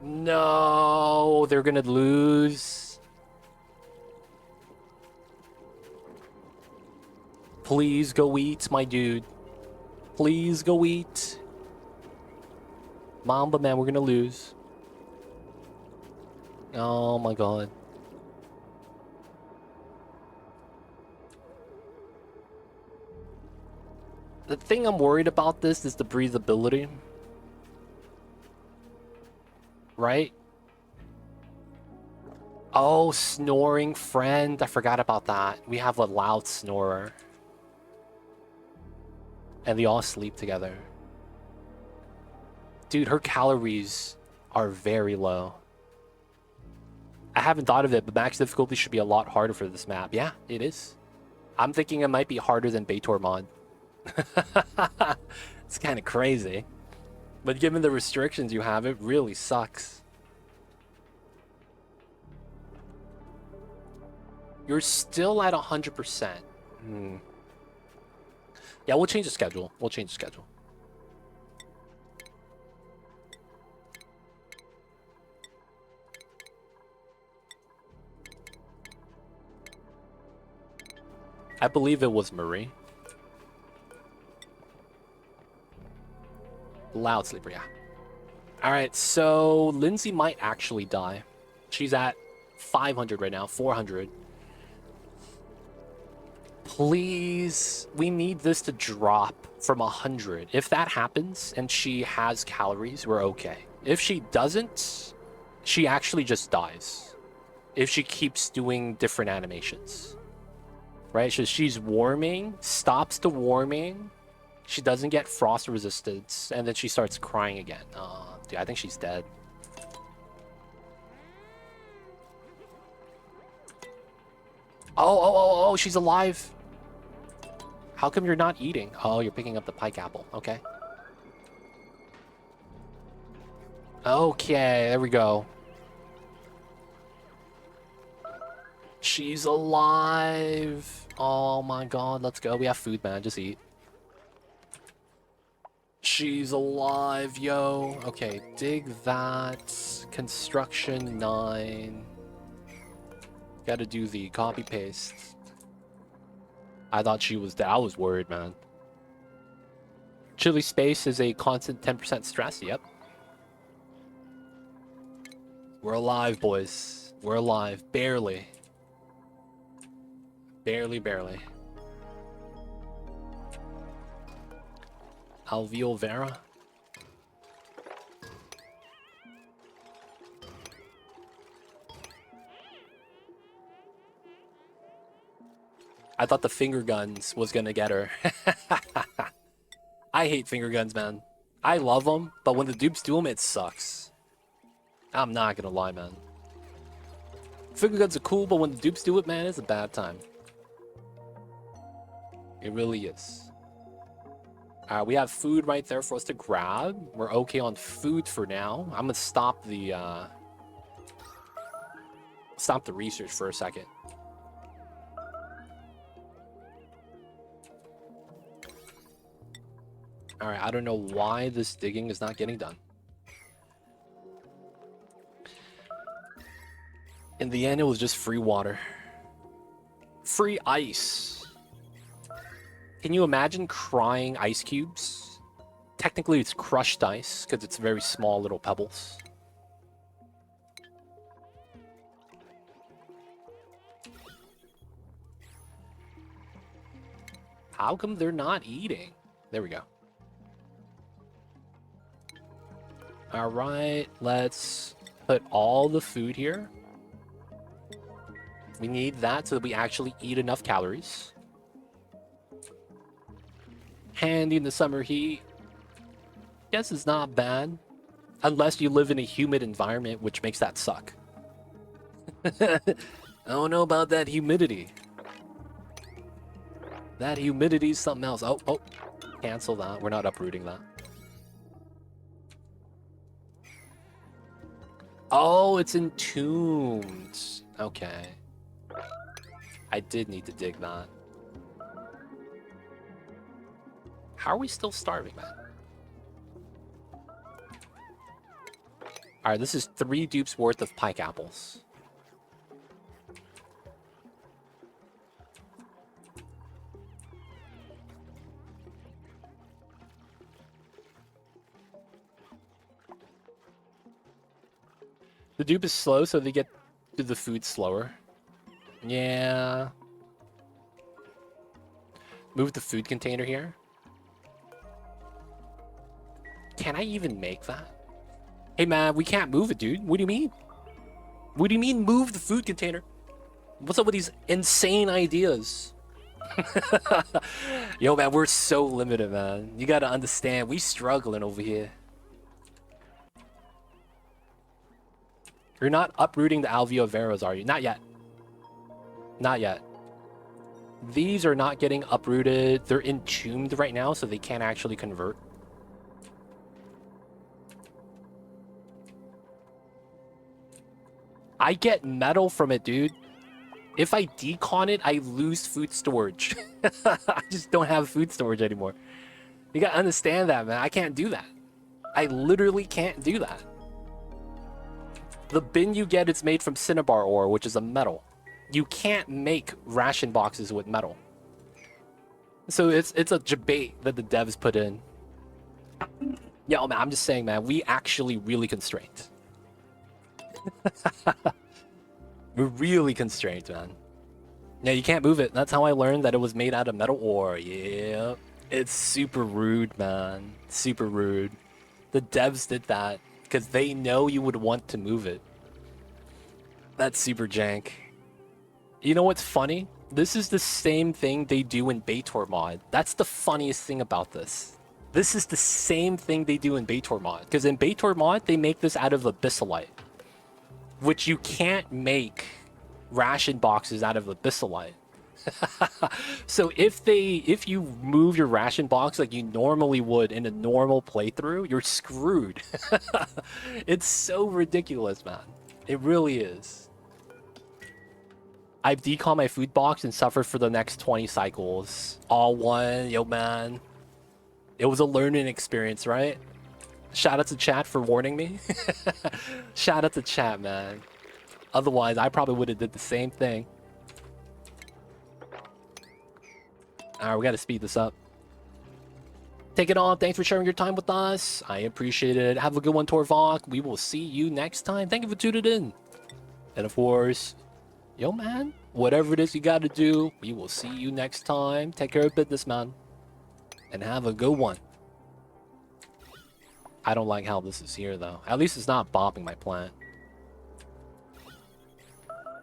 [SPEAKER 1] No, they're gonna lose. Please go eat, my dude. Please go eat. Mamba, man, we're gonna lose. Oh my god. The thing I'm worried about this is the breathability. Right? Oh, snoring friend. I forgot about that. We have a loud snorer. And they all sleep together. Dude, her calories are very low. I haven't thought of it, but max difficulty should be a lot harder for this map. Yeah, it is. I'm thinking it might be harder than Baator mod. It's kind of crazy. But given the restrictions you have, it really sucks. You're still at 100%. Yeah, we'll change the schedule. We'll change the schedule. I believe it was Marie. Loud sleeper, yeah. Alright, so Lindsay might actually die. She's at 500 right now, 400. Please, we need this to drop from 100. If that happens and she has calories, we're okay. If she doesn't, she actually just dies. If she keeps doing different animations. Right? So she's warming, stops the warming, she doesn't get frost resistance, and then she starts crying again. Dude, I think she's dead. Oh, she's alive. How come you're not eating? Oh, you're picking up the pike apple. Okay. Okay, there we go. She's alive. Oh my god, let's go. We have food, man. Just eat. She's alive, yo. Okay, dig that. Construction 9. Gotta do the copy paste. I thought she was dead. I was worried, man. Chili space is a constant 10% stress. Yep. We're alive, boys. We're alive. Barely. Barely. Alveo Vera. I thought the finger guns was gonna get her. I hate finger guns, man. I love them, but when the dupes do them, it sucks. I'm not gonna lie, man. Finger guns are cool, but when the dupes do it, man, it's a bad time. It really is. We have food right there for us to grab. We're okay on food for now. I'm gonna stop the research for a second. Alright, I don't know why this digging is not getting done. In the end, it was just free water. Free ice. Can you imagine crying ice cubes? Technically, it's crushed ice, because it's very small little pebbles. How come they're not eating? There we go. Alright, let's put all the food here. We need that so that we actually eat enough calories. Handy in the summer heat. Guess it's not bad. Unless you live in a humid environment, which makes that suck. I don't know about that humidity. That humidity's something else. Oh, oh. Cancel that. We're not uprooting that. Oh, it's entombed. Okay. I did need to dig that. How are we still starving, man? Alright, this is 3 dupes worth of pike apples. The dupe is slow, so they get to the food slower. Yeah. Move the food container here. Can I even make that? Hey man, we can't move it, dude. What do you mean? What do you mean move the food container? What's up with these insane ideas? Yo man, we're so limited, man. You gotta understand, we struggling over here. You're not uprooting the alveo veras, are you? Not yet. Not yet. These are not getting uprooted. They're entombed right now, so they can't actually convert. I get metal from it, dude. If I decon it, I lose food storage. I just don't have food storage anymore. You gotta understand that, man. I can't do that. I literally can't do that. The bin you get, it's made from cinnabar ore, which is a metal. You can't make ration boxes with metal. So it's a debate that the devs put in. Yo, man, I'm just saying, man, we actually really constrained. We're really constrained, man. Yeah, you can't move it. That's how I learned that it was made out of metal ore. Yeah. It's super rude, man. Super rude. The devs did that because they know you would want to move it. That's super jank. You know what's funny? This is the same thing they do in Baator mod. That's the funniest thing about this. This is the same thing they do in Baator mod. Because in Baator mod, they make this out of abyssalite. Which you can't make ration boxes out of abyssalite. So if you move your ration box like you normally would in a normal playthrough, you're screwed. It's so ridiculous, man. It really is. I've decalled my food box and suffered for the next 20 cycles. All one, yo man. It was a learning experience, right? Shout out to chat for warning me. Shout out to chat, man. Otherwise, I probably would have did the same thing. Alright, we gotta speed this up. Take it on. Thanks for sharing your time with us. I appreciate it. Have a good one, Torvok. We will see you next time. Thank you for tuning in. And of course, yo, man, whatever it is you gotta do, we will see you next time. Take care of business, man. And have a good one. I don't like how this is here, though. At least it's not bombing my plant.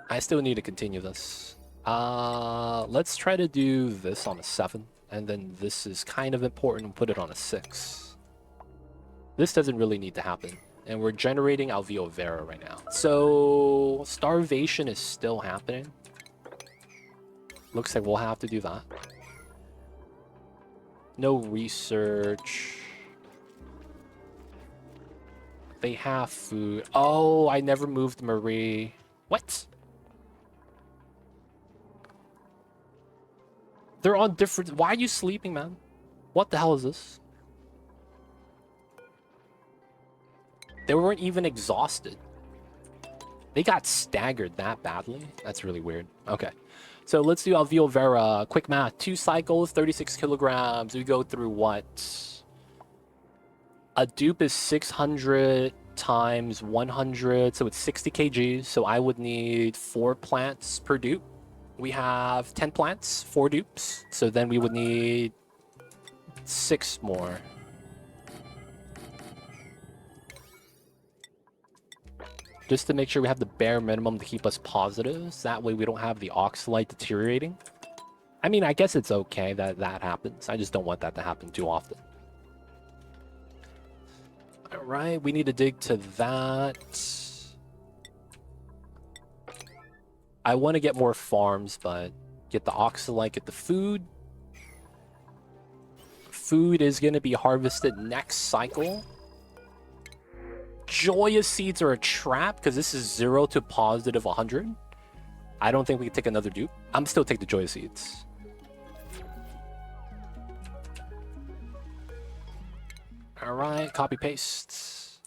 [SPEAKER 1] I still need to continue this. Let's try to do this on a 7. And then this is kind of important. We'll put it on a 6. This doesn't really need to happen. And we're generating alveo vera right now. So, starvation is still happening. Looks like we'll have to do that. No research. They have food. Oh, I never moved Marie. What? They're on different... Why are you sleeping, man? What the hell is this? They weren't even exhausted. They got staggered that badly? That's really weird. Okay. So let's do alveo vera. Quick math. 2 cycles, 36 kilograms. We go through what? A dupe is 600 times 100, so it's 60 kgs. So I would need 4 plants per dupe. We have 10 plants, 4 dupes. So then we would need 6 more. Just to make sure we have the bare minimum to keep us positives. That way we don't have the oxalite deteriorating. I mean, I guess it's okay that that happens. I just don't want that to happen too often. All right, we need to dig to that. I want to get more farms, but get the oxalite, get the food. Food is going to be harvested next cycle. Joya seeds are a trap because this is 0 to positive 100. I don't think we can take another dupe. I'm still take the Joya seeds. All right, copy paste.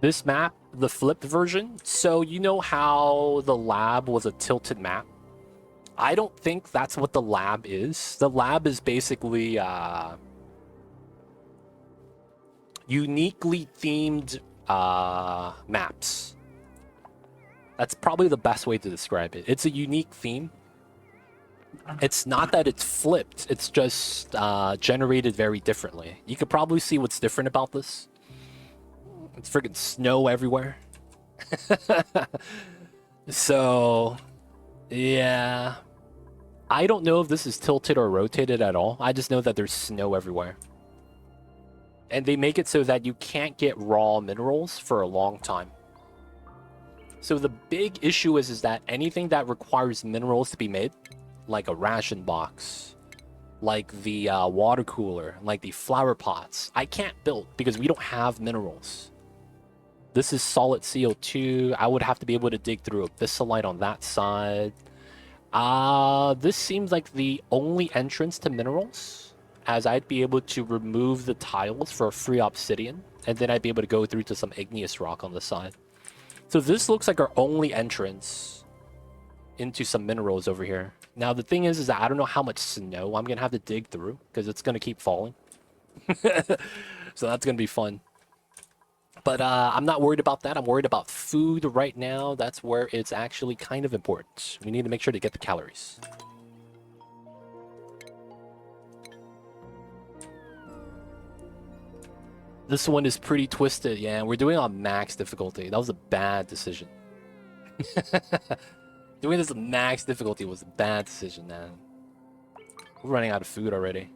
[SPEAKER 1] This map, the flipped version. So you know how the lab was a tilted map? I don't think that's what the lab is. The lab is basically uniquely themed maps. That's probably the best way to describe it. It's a unique theme. It's not that it's flipped. It's just generated very differently. You could probably see what's different about this. It's freaking snow everywhere. So, yeah. I don't know if this is tilted or rotated at all. I just know that there's snow everywhere. And they make it so that you can't get raw minerals for a long time. So the big issue is that anything that requires minerals to be made, like a ration box, like the water cooler, like the flower pots, I can't build because we don't have minerals. This is solid CO2. I would have to be able to dig through abyssalite on that side. This seems like the only entrance to minerals, as I'd be able to remove the tiles for a free obsidian, and then I'd be able to go through to some igneous rock on the side. So this looks like our only entrance into some minerals over here. Now the thing is that I don't know how much snow I'm gonna have to dig through because it's gonna keep falling. So that's gonna be fun. But I'm not worried about that. I'm worried about food right now. That's where it's actually kind of important. We need to make sure to get the calories. This one is pretty twisted. Yeah, we're doing it on max difficulty. That was a bad decision. Doing this on max difficulty was a bad decision, man. We're running out of food already.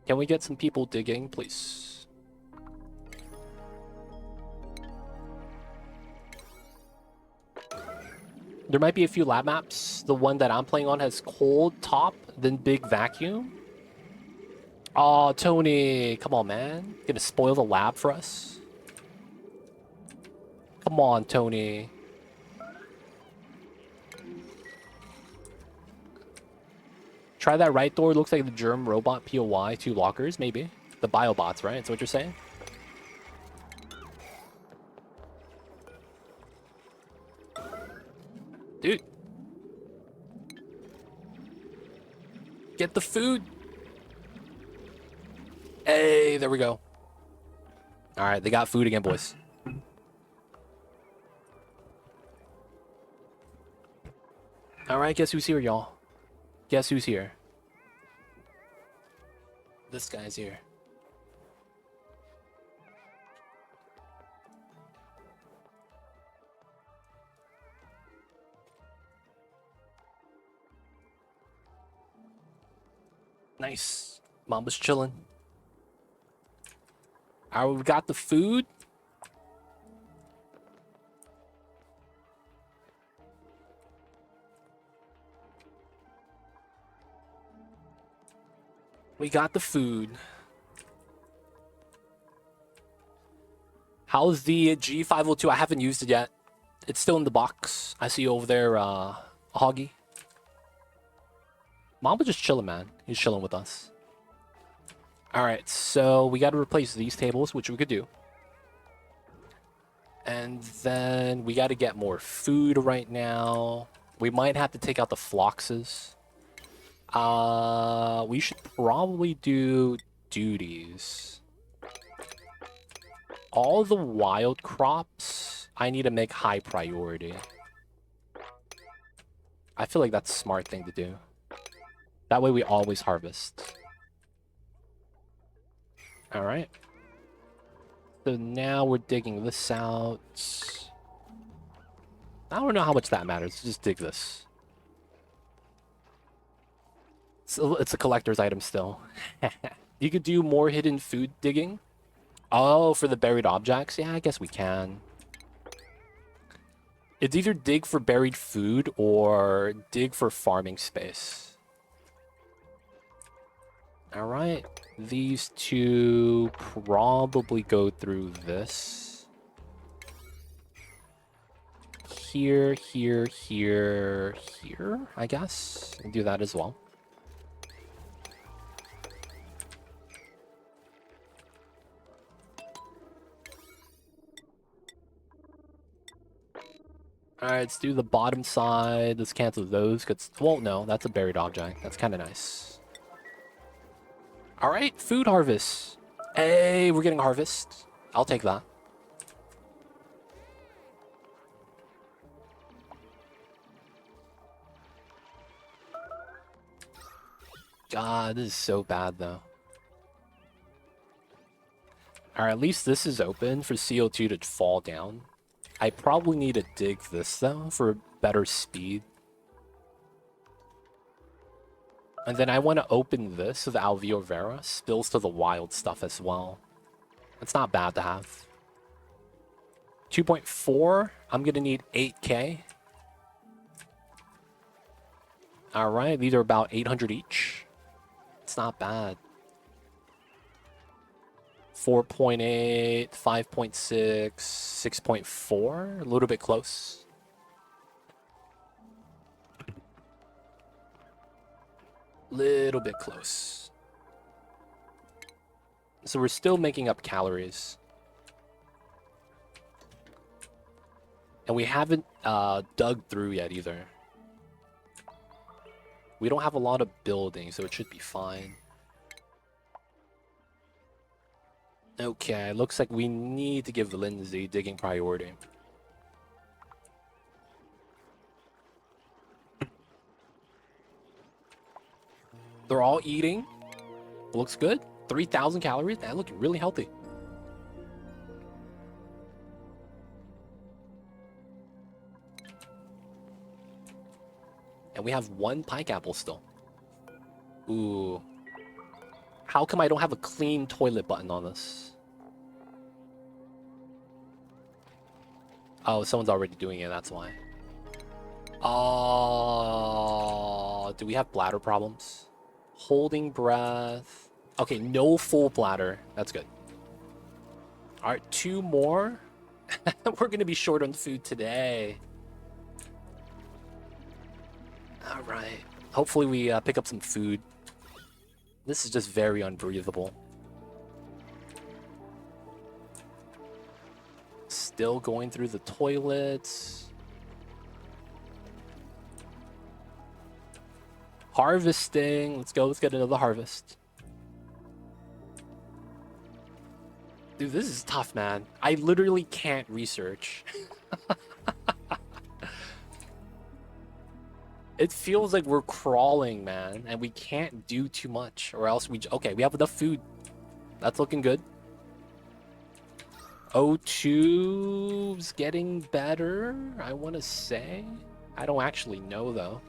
[SPEAKER 1] Can we get some people digging, please? There might be a few lab maps. The one that I'm playing on has cold top, then big vacuum. Oh, Tony, come on, man. Gonna spoil the lab for us? Come on, Tony. Try that right door. Looks like the germ robot POY, 2 lockers, maybe. The biobots, right? That's what you're saying? Dude. Get the food. Hey, there we go. All right, they got food again, boys. All right, guess who's here, y'all? Guess who's here? This guy's here. Nice. Mama's chilling. All right, we got the food. We got the food. How's the G502? I haven't used it yet. It's still in the box. I see you over there, Hoggy. Mamba just chilling, man. He's chilling with us. All right, so we got to replace these tables, which we could do. And then we got to get more food right now. We might have to take out the floxes. We should probably do duties. All the wild crops, I need to make high priority. I feel like that's a smart thing to do. That way we always harvest. All right. So now we're digging this out. I don't know how much that matters. Just dig this. It's a collector's item still. You could do more hidden food digging. Oh, for the buried objects? Yeah, I guess we can. It's either dig for buried food or dig for farming space. Alright. These two probably go through this. Here, here, here, here, I guess. And do that as well. Alright, let's do the bottom side. Let's cancel those, because... Well, no, that's a buried object. That's kind of nice. Alright, food harvest. Hey, we're getting harvest. I'll take that. God, this is so bad, though. Alright, at least this is open for CO2 to fall down. I probably need to dig this, though, for better speed. And then I want to open this so the Alveo Vera spills to the wild stuff as well. It's not bad to have. 2.4, I'm going to need 8k. Alright, these are about 800 each. It's not bad. 4.8, 5.6, 6.4, a little bit close. Little bit close. So we're still making up calories. And we haven't dug through yet either. We don't have a lot of building, so it should be fine. Okay, looks like we need to give Lindsay digging priority. They're all eating. Looks good. 3,000 calories. That looking really healthy. And we have one pike apple still. Ooh. How come I don't have a clean toilet button on this? Oh, someone's already doing it, that's why. Oh, do we have bladder problems? Holding breath. Okay, no full bladder. That's good. Alright, 2 more. We're gonna be short on food today. Alright. Hopefully we pick up some food. This is just very unbreathable. Still going through the toilets. Harvesting. Let's go. Let's get another harvest. Dude, this is tough, man. I literally can't research. It feels like we're crawling, man, and we can't do too much, or else we... Okay, we have enough food. That's looking good. O2's getting better, I want to say. I don't actually know, though.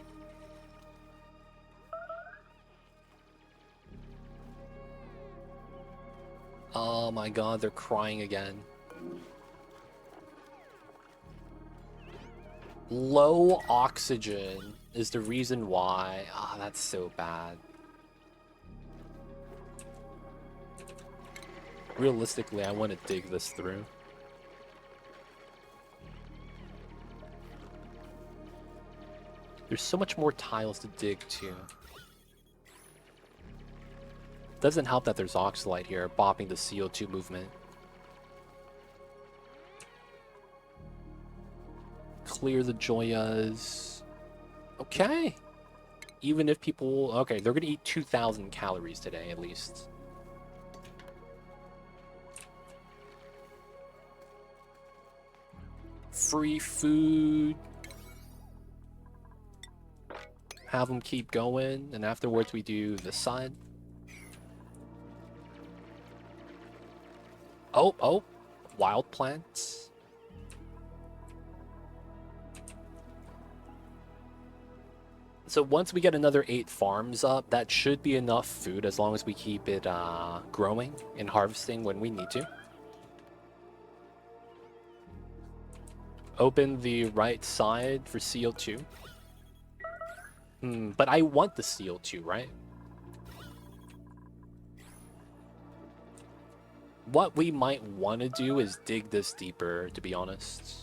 [SPEAKER 1] Oh my god, they're crying again. Low oxygen is the reason why. Ah, that's so bad. Realistically, I want to dig this through. There's so much more tiles to dig too. Doesn't help that there's oxalite here, bopping the CO2 movement. Clear the Joyas. Okay. Even if people... Okay, they're going to eat 2,000 calories today, at least. Free food. Have them keep going, and afterwards we do this side. Oh, wild plants. So once we get another 8 farms up, that should be enough food as long as we keep it growing and harvesting when we need to. Open the right side for CO2. But I want the CO2, right? What we might want to do is dig this deeper, to be honest.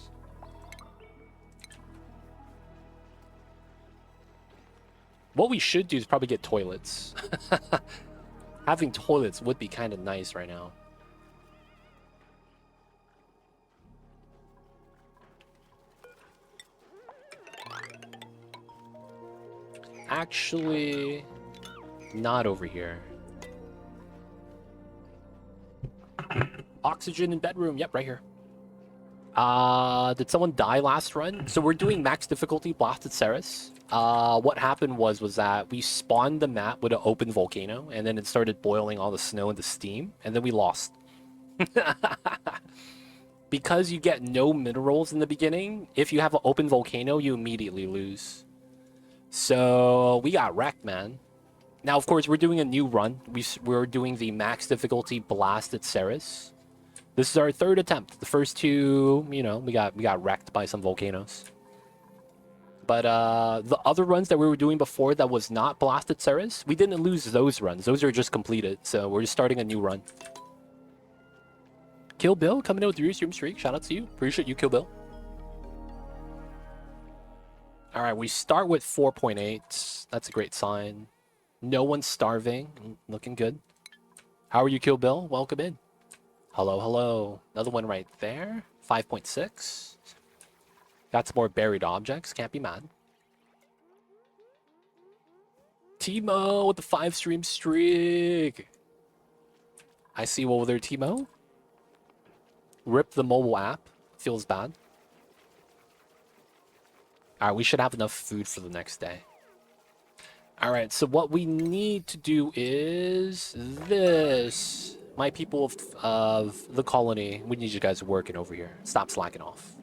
[SPEAKER 1] What we should do is probably get toilets. Having toilets would be kind of nice right now. Actually, not over here. Oxygen in bedroom. Yep, right here. Did someone die last run? So we're doing max difficulty blasted Ceres. What happened was that we spawned the map with an open volcano, and then it started boiling all the snow into steam, and then we lost. Because you get no minerals in the beginning, if you have an open volcano, you immediately lose. So we got wrecked, man. Now, of course, we're doing a new run. We're doing the max difficulty blasted Ceres. This is our 3rd attempt. The first 2, you know, we got wrecked by some volcanoes. But the other runs that we were doing before that was not blasted Ceres, we didn't lose those runs. Those are just completed. So we're just starting a new run. Kill Bill coming in with your stream streak. Shout out to you. Appreciate you, Kill Bill. All right, we start with 4.8. That's a great sign. No one's starving. Looking good. How are you, Kill Bill? Welcome in. Hello, hello. Another one right there. 5.6. Got some more buried objects. Can't be mad. Timo with the 5 stream streak. I see you over there, Timo. Rip the mobile app. Feels bad. Alright, we should have enough food for the next day. Alright, so what we need to do is this. My people of the colony, we need you guys working over here. Stop slacking off.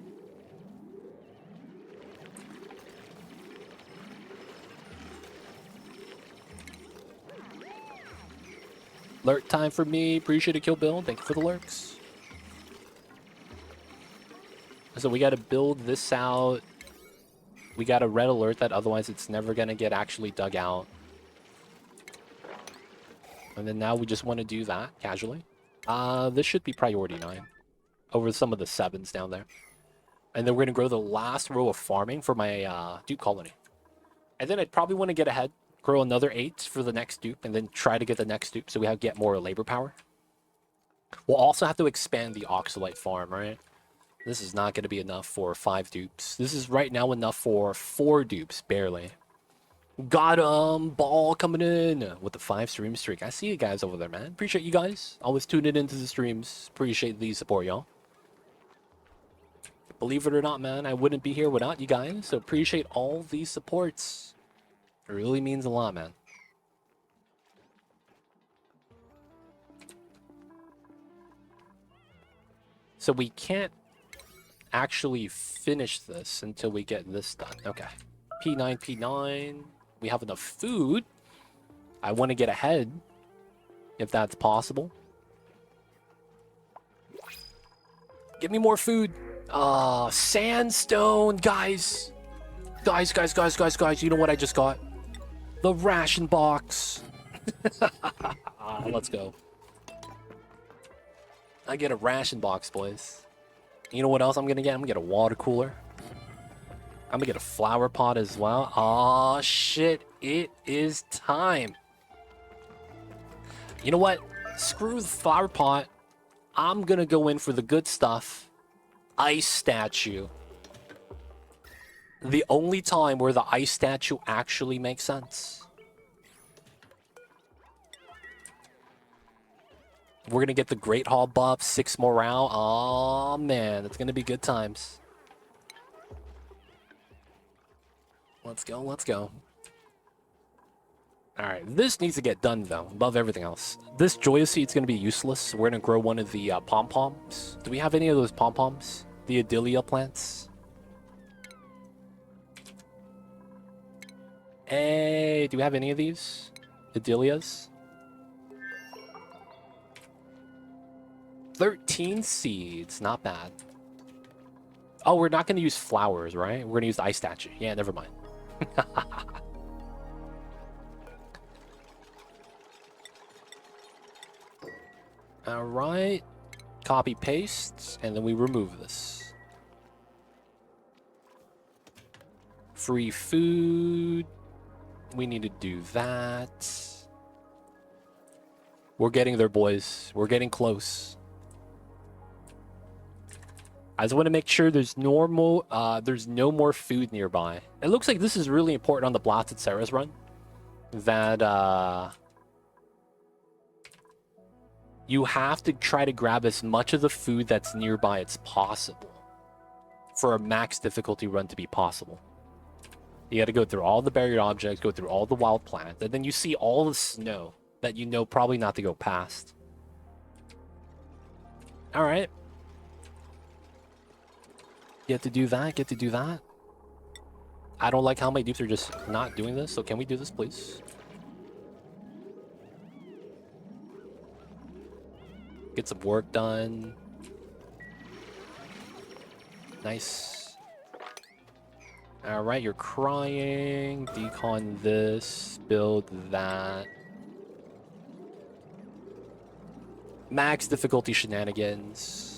[SPEAKER 1] Lurk time for me. Appreciate it, Kill Bill. Thank you for the lurks. So we got to build this out. We got a red alert that otherwise it's never going to get actually dug out. And then now we just want to do that casually. This should be priority 9 over some of the 7s down there. And then we're going to grow the last row of farming for my dupe colony. And then I'd probably want to get ahead, grow another 8 for the next dupe, and then try to get the next dupe so we get more labor power. We'll also have to expand the Oxalite farm, right? This is not going to be enough for 5 dupes. This is right now enough for 4 dupes, barely. Got him! Ball coming in with the 5 stream streak. I see you guys over there, man. Appreciate you guys. Always tuning into the streams. Appreciate the support, y'all. Believe it or not, man, I wouldn't be here without you guys. So appreciate all these supports. It really means a lot, man. So we can't actually finish this until we get this done. Okay. P9, P9. We have enough food. I want to get ahead, if that's possible. Give me more food. Sandstone, guys. Guys. You know what I just got? The ration box. Let's go. I get a ration box, boys. You know what else I'm gonna get? I'm gonna get a water cooler. I'm gonna get a flower pot as well. Aw, shit. It is time. You know what? Screw the flower pot. I'm gonna go in for the good stuff. Ice statue. The only time where the ice statue actually makes sense. We're gonna get the Great Hall buff, 6 morale. Oh man, it's gonna be good times. Let's go. Alright, this needs to get done though, above everything else. This Joya seed's gonna be useless. We're gonna grow one of the pom-poms. Do we have any of those pom-poms? The Adelia plants? Hey, do we have any of these? Adelias? 13 seeds, not bad. Oh, we're not going to use flowers, right? We're going to use the ice statue. Yeah, never mind. All right. Copy, paste, and then we remove this. Free food. We need to do that. We're getting there, boys. We're getting close. I just want to make sure there's no more food nearby. It looks like this is really important on the Blasted Ceres run. That you have to try to grab as much of the food that's nearby as possible for a max difficulty run to be possible. You got to go through all the buried objects, go through all the wild plants, and then you see all the snow that you know probably not to go past. All right. Get to do that, get to do that. I don't like how my dupes are just not doing this, so can we do this, please? Get some work done. Nice. All right, you're crying. Decon this, build that. Max difficulty shenanigans.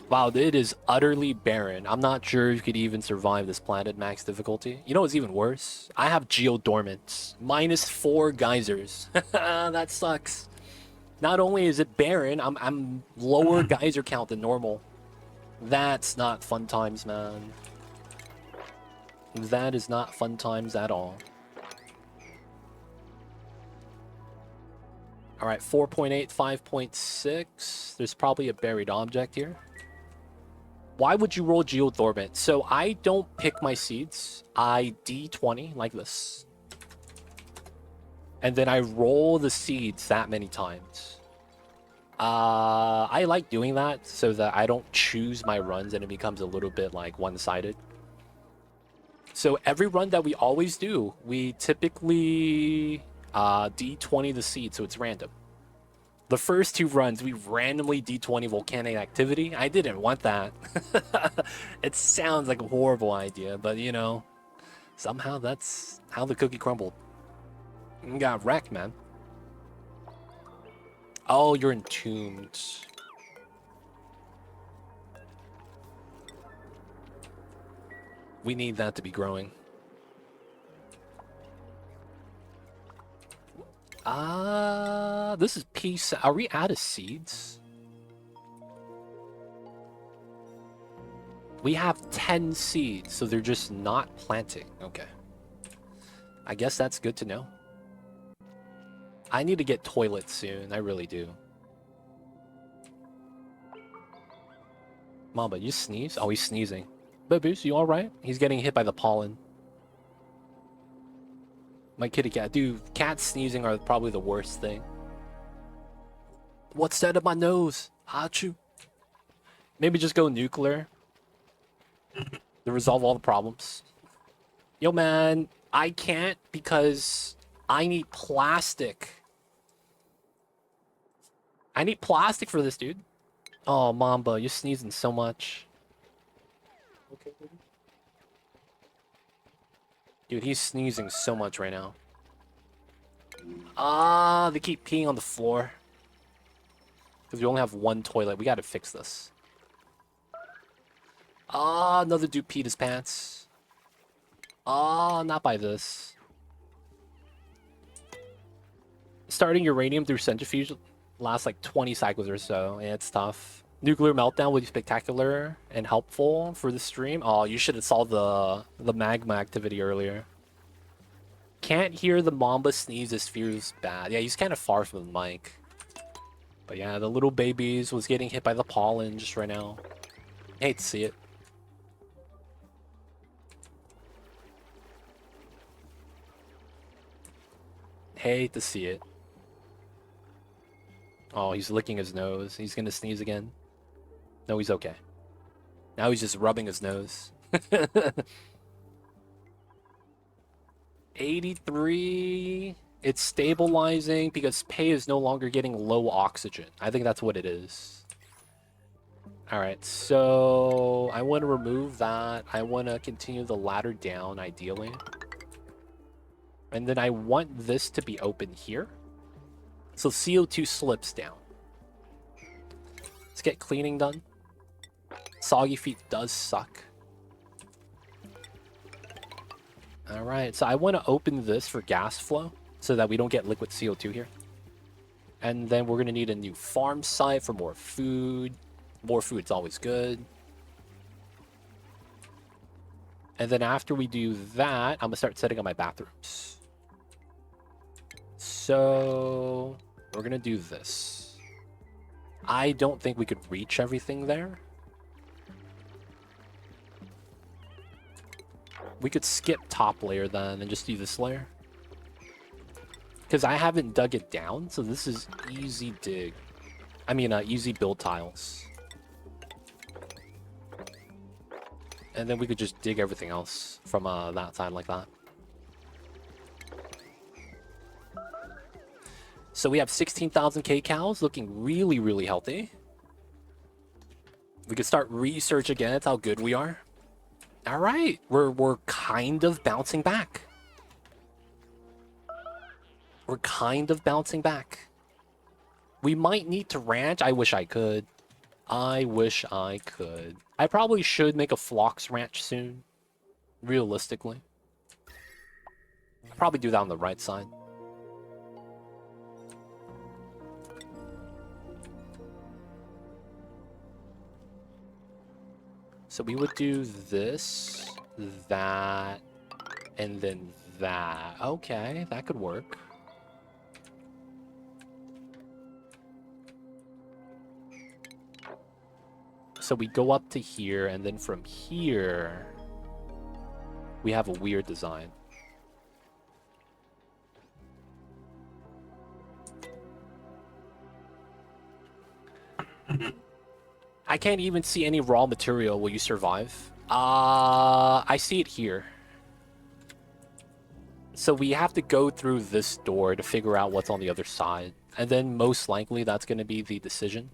[SPEAKER 1] Wow, it is utterly barren. I'm not sure you could even survive this planet max difficulty. You know what's even worse? I have Geodormants. -4 geysers. That sucks. Not only is it barren, I'm lower geyser count than normal. That's not fun times, man. That is not fun times at all. All right, 4.8, 5.6. There's probably a buried object here. Why would you roll Geothorbent? So I don't pick my seeds. I D20 like this. And then I roll the seeds that many times. I like doing that so that I don't choose my runs and it becomes a little bit like one-sided. So every run that we always do, we typically D20 the seed, so it's random. The first 2 runs, we randomly D20 volcanic activity. I didn't want that. It sounds like a horrible idea, but you know, somehow that's how the cookie crumbled. You got wrecked, man. Oh, you're entombed. We need that to be growing. This is peace. Are we out of seeds? We have 10 seeds, so they're just not planting. Okay. I guess that's good to know. I need to get toilets soon. I really do. Mamba, you sneeze? Oh, he's sneezing. Baboos, you alright? He's getting hit by the pollen. My kitty cat. Dude, cats sneezing are probably the worst thing. What's that in my nose? Achoo. Maybe just go nuclear to resolve all the problems. Yo, man, I can't because I need plastic. I need plastic for this, dude. Oh, Mamba, you're sneezing so much. Okay, baby. Dude, he's sneezing so much right now. They keep peeing on the floor. Because we only have 1 toilet. We gotta fix this. Another dude peed his pants. Not by this. Starting uranium through centrifuge lasts like 20 cycles or so. Yeah, it's tough. Nuclear meltdown would be spectacular and helpful for the stream. Oh, you should have saw the magma activity earlier. Can't hear the Mamba sneeze. This feels bad. Yeah, he's kind of far from the mic. But yeah, the little babies was getting hit by the pollen just right now. I hate to see it. Hate to see it. Oh, he's licking his nose. He's gonna sneeze again. No, he's okay. Now he's just rubbing his nose. $83. It's stabilizing because Pei is no longer getting low oxygen. I think that's what it is. Alright, so I want to remove that. I want to continue the ladder down, ideally. And then I want this to be open here. So CO2 slips down. Let's get cleaning done. Soggy feet does suck. Alright, so I want to open this for gas flow so that we don't get liquid CO2 here. And then we're going to need a new farm site for more food. More food's always good. And then after we do that, I'm going to start setting up my bathrooms. So we're going to do this. I don't think we could reach everything there. We could skip top layer then and just do this layer. Because I haven't dug it down, so this is easy dig. I mean, easy build tiles. And then we could just dig everything else from that side like that. So we have 16,000 kcals, looking really, really healthy. We could start research again. That's how good we are. All right, we're kind of bouncing back. We're kind of bouncing back. We might need to ranch. I wish I could. I wish I could. I probably should make a Phlox ranch soon. Realistically. I'll probably do that on the right side. So we would do this, that, and then that. Okay, that could work. So we go up to here, and then from here, we have a weird design. I can't even see any raw material. Will you survive? I see it here. So we have to go through this door to figure out what's on the other side. And then most likely that's going to be the decision.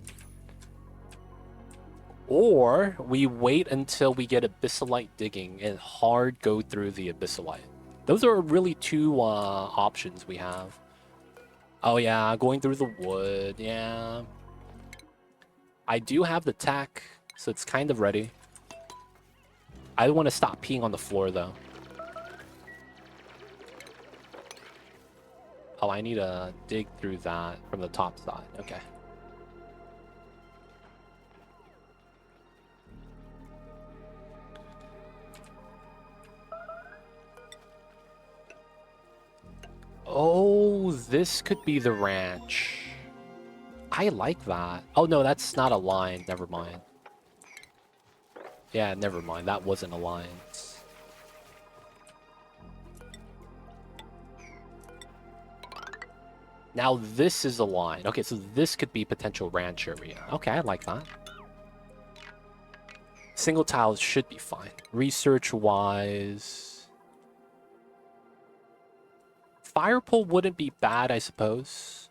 [SPEAKER 1] Or we wait until we get abyssalite digging and hard go through the abyssalite. Those are really two options we have. Oh yeah, going through the wood, yeah. I do have the tech, so it's kind of ready. I don't want to stop peeing on the floor, though. Oh, I need to dig through that from the top side. Okay. Oh, this could be the ranch. I like that. Oh, no, that's not a line. Never mind. Yeah, never mind. That wasn't a line. Now this is a line. Okay, so this could be potential ranch area. Okay, I like that. Single tiles should be fine. Research-wise... Fire pole wouldn't be bad, I suppose.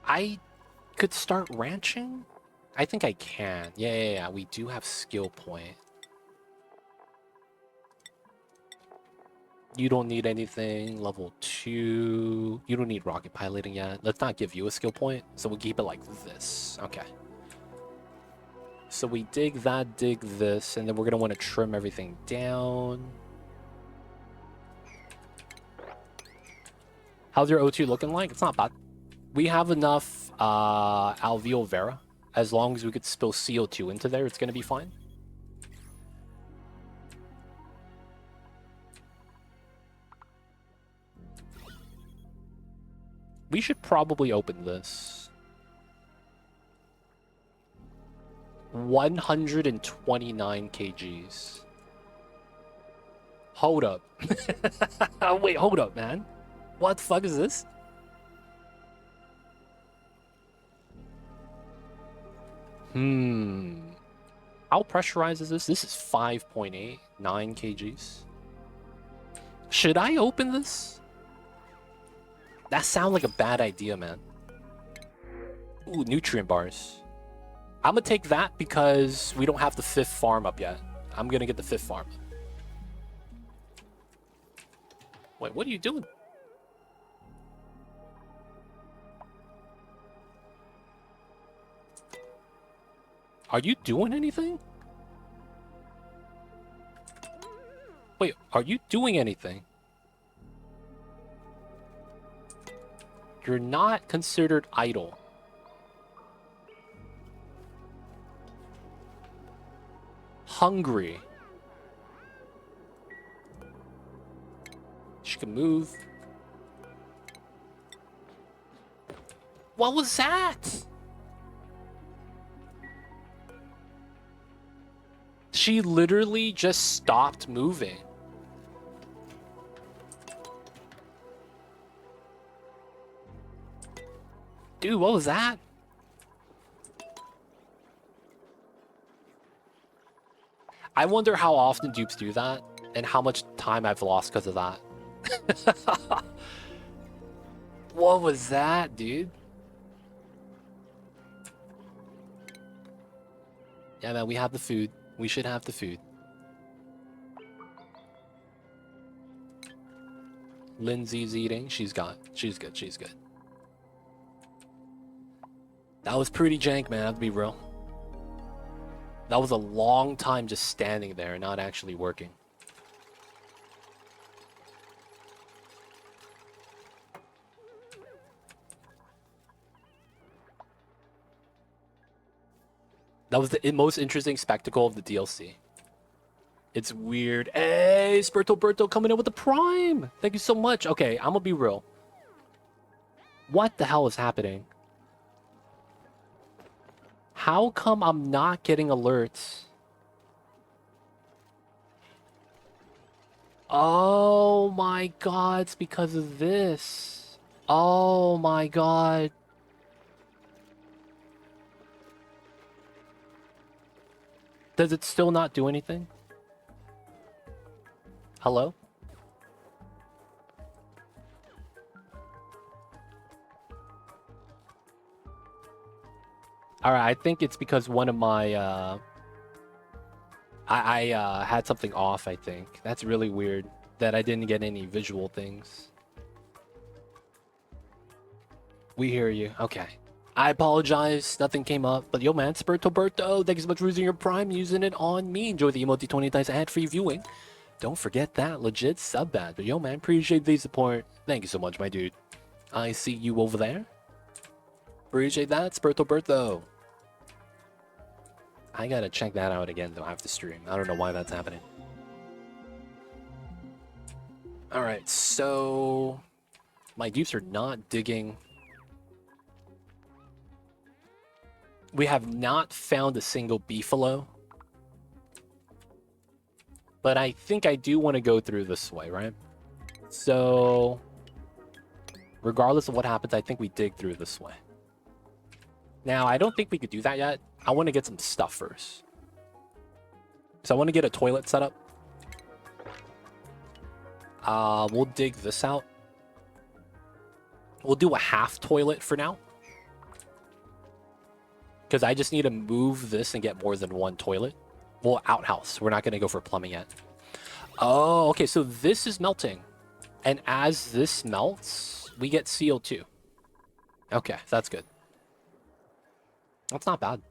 [SPEAKER 1] I could start ranching? I think I can. Yeah. We do have skill point. You don't need anything. Level 2. You don't need rocket piloting yet. Let's not give you a skill point. So we'll keep it like this. Okay. So we dig that, dig this, and then we're going to want to trim everything down. How's your O2 looking like? It's not bad. We have enough alveol vera. As long as we could spill CO2 into there, it's going to be fine. We should probably open this. 129 kgs. Hold up. Wait, hold up, man. What the fuck is this? How pressurized is this? This is 5.8, 9 kgs. Should I open this? That sounds like a bad idea, man. Ooh, nutrient bars. I'm gonna take that because we don't have the 5th farm up yet. I'm gonna get the 5th farm. Wait, what are you doing? Are you doing anything? Wait, are you doing anything? You're not considered idle. Hungry. She can move. What was that? She literally just stopped moving. Dude, what was that? I wonder how often dupes do that and how much time I've lost because of that. What was that, dude? Yeah, man, we have the food. We should have the food. Lindsay's eating. She's good. She's good. That was pretty jank, man. I have to be real. That was a long time just standing there and not actually working. That was the most interesting spectacle of the DLC. It's weird. Hey, Berto coming in with the Prime. Thank you so much. Okay, I'm gonna be real. What the hell is happening? How come I'm not getting alerts? Oh my god, it's because of this. Oh my god. Does it still not do anything? Hello? Alright, I think it's because one of my, I had something off, I think. That's really weird that I didn't get any visual things. We hear you. Okay. I apologize. Nothing came up. But yo, man, Berto, thank you so much for using your Prime, using it on me. Enjoy the emoji 20 times ad-free viewing. Don't forget that legit sub ad. But yo, man, appreciate the support. Thank you so much, my dude. I see you over there. Appreciate that, Berto. I gotta check that out again, though, after stream. I don't know why that's happening. Alright, so... my dupes are not digging. We have not found a single beefalo. But I think I do want to go through this way, right? So... regardless of what happens, I think we dig through this way. Now, I don't think we could do that yet. I want to get some stuff first. So I want to get a toilet set up. We'll dig this out. We'll do a half toilet for now. Because I just need to move this and get more than one toilet. Well, outhouse. We're not going to go for plumbing yet. Oh, okay. So this is melting. And as this melts, we get CO2. Okay, that's good. That's not bad.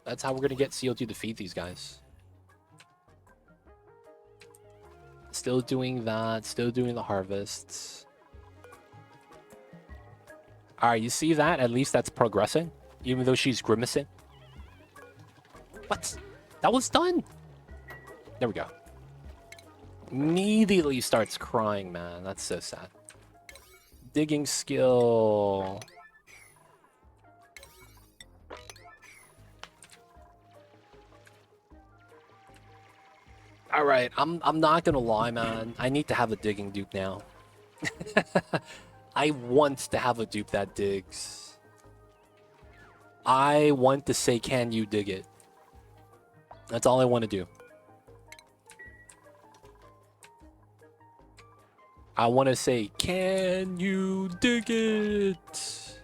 [SPEAKER 1] That's how we're going to get CO2 to feed these guys. Still doing that. Still doing the harvests. Alright, you see that? At least that's progressing. Even though she's grimacing. What? That was done. There we go. Immediately starts crying, man. That's so sad. Digging skill. All right, I'm not gonna lie, man. I need to have a digging dupe now. I want to have a dupe that digs. I want to say, can you dig it? That's all I want to do. I want to say, can you dig it?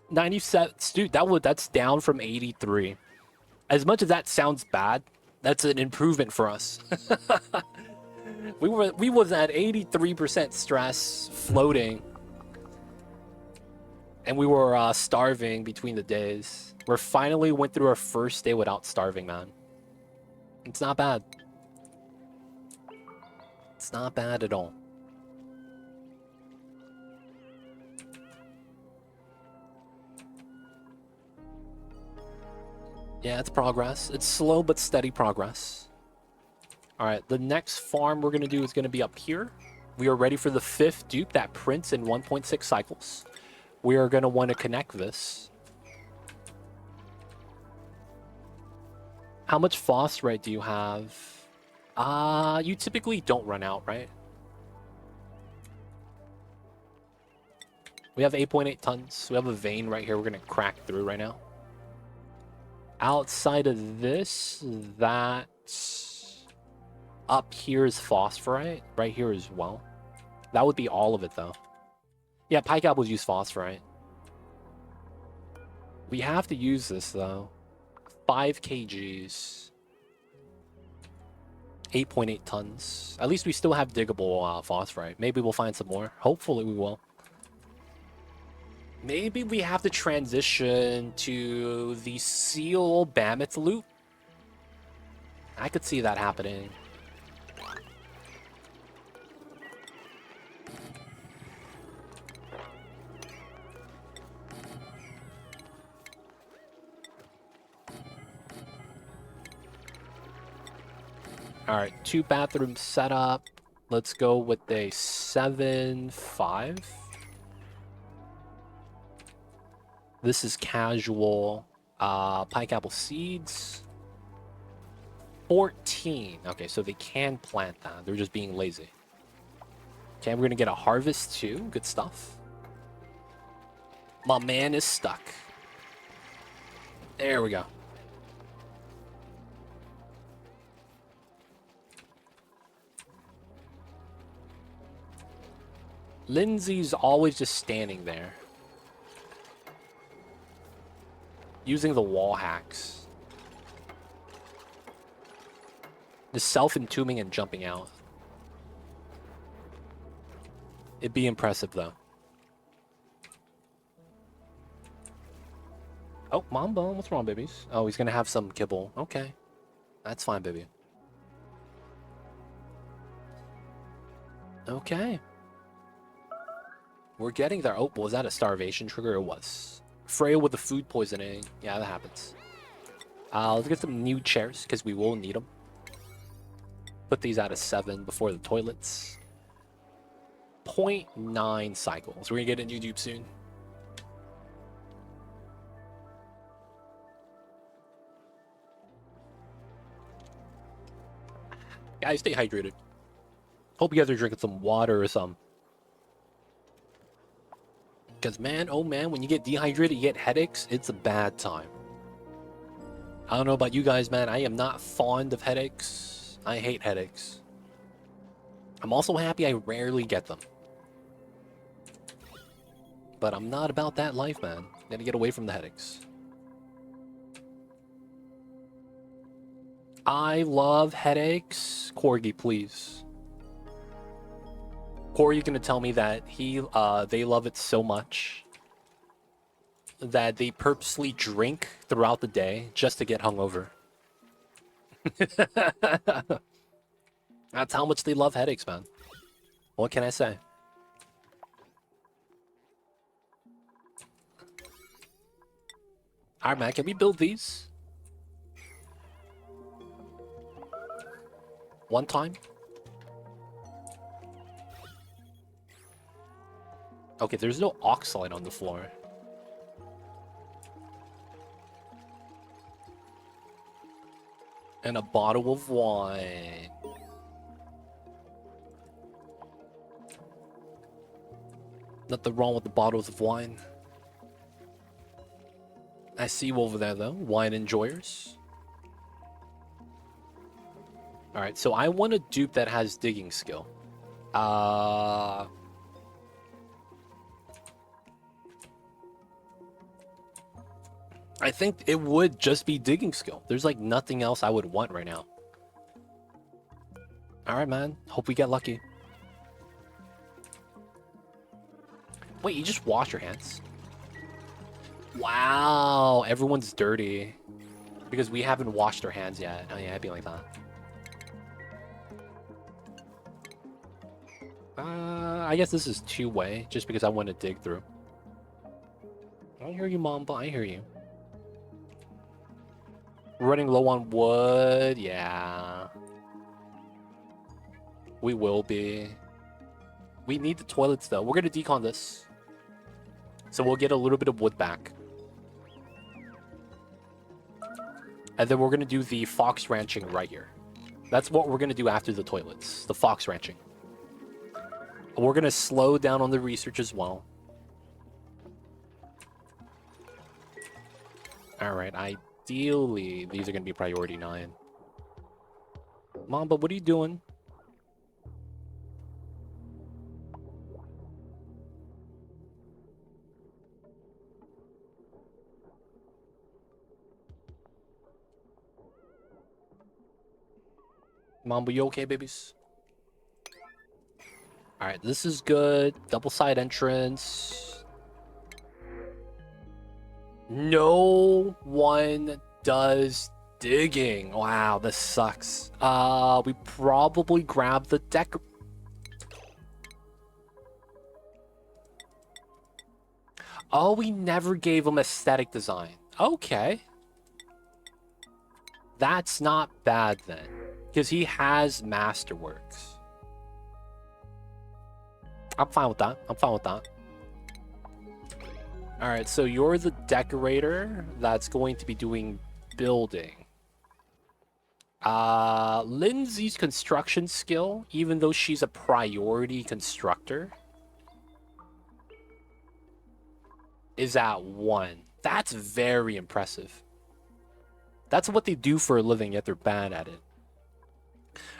[SPEAKER 1] 97, dude. That's down from 83. As much as that sounds bad, that's an improvement for us. we was at 83% stress floating, and we were starving between the days. We finally went through our first day without starving, man. It's not bad. It's not bad at all. Yeah, it's progress. It's slow but steady progress. All right, the next farm we're going to do is going to be up here. We are ready for the 5th dupe that prints in 1.6 cycles. We are going to want to connect this. How much phosphorite do you have? You typically don't run out, right? We have 8.8 tons. We have a vein right here we're going to crack through right now. Outside of this, that up here is phosphorite. Right here as well. That would be all of it, though. Yeah, pike apples use phosphorite. We have to use this, though. 5 kgs. 8.8 tons. At least we still have diggable phosphorite. Maybe we'll find some more. Hopefully we will. Maybe we have to transition to the seal mammoth loot. I could see that happening. All right, 2 bathrooms set up. Let's go with a 7-5. This is casual. Pike apple seeds. 14. Okay, so they can plant that. They're just being lazy. Okay, we're going to get a harvest too. Good stuff. My man is stuck. There we go. Lindsay's always just standing there. Using the wall hacks. Just self-entombing and jumping out. It'd be impressive, though. Oh, Mom Bone, what's wrong, babies? Oh, he's gonna have some kibble. Okay. That's fine, baby. Okay. We're getting there. Oh, was that a starvation trigger? It was. Frail with the food poisoning. Yeah, that happens. Let's get some new chairs, because we will need them. Put these at a 7 before the toilets. 0.9 cycles. We're going to get a new dupe soon. Guys, stay hydrated. Hope you guys are drinking some water or something. Because, man, oh man, when you get dehydrated, you get headaches, it's a bad time. I don't know about you guys, man. I am not fond of headaches. I hate headaches. I'm also happy I rarely get them. But I'm not about that life, man. Gotta get away from the headaches. I love headaches. Corgi, please. Corey's gonna tell me that they love it so much that they purposely drink throughout the day just to get hungover. That's how much they love headaches, man. What can I say? Alright, man, can we build these? One time? Okay, there's no oxalate on the floor. And a bottle of wine. Nothing wrong with the bottles of wine. I see you over there, though. Wine enjoyers. Alright, so I want a dupe that has digging skill. I think it would just be digging skill. There's like nothing else I would want right now. Alright, man. Hope we get lucky. Wait, you just wash your hands? Wow, everyone's dirty. Because we haven't washed our hands yet. Oh yeah, it'd be like that. I guess this is two-way, just because I want to dig through. I hear you, Mamba. I hear you. We're running low on wood. Yeah. We will be. We need the toilets, though. We're going to decon this. So we'll get a little bit of wood back. And then we're going to do the fox ranching right here. That's what we're going to do after the toilets. The fox ranching. We're going to slow down on the research as well. Alright, ideally, these are going to be priority 9. Mamba, what are you doing? Mamba, you okay, babies? Alright, this is good. Double side entrance. No one does digging. Wow, this sucks. We probably grab the deck. Oh, we never gave him aesthetic design. Okay. That's not bad then. Because he has Masterworks. I'm fine with that. I'm fine with that. Alright, so you're the decorator that's going to be doing building. Lindsay's construction skill, even though she's a priority constructor, is at 1. That's very impressive. That's what they do for a living, yet they're bad at it.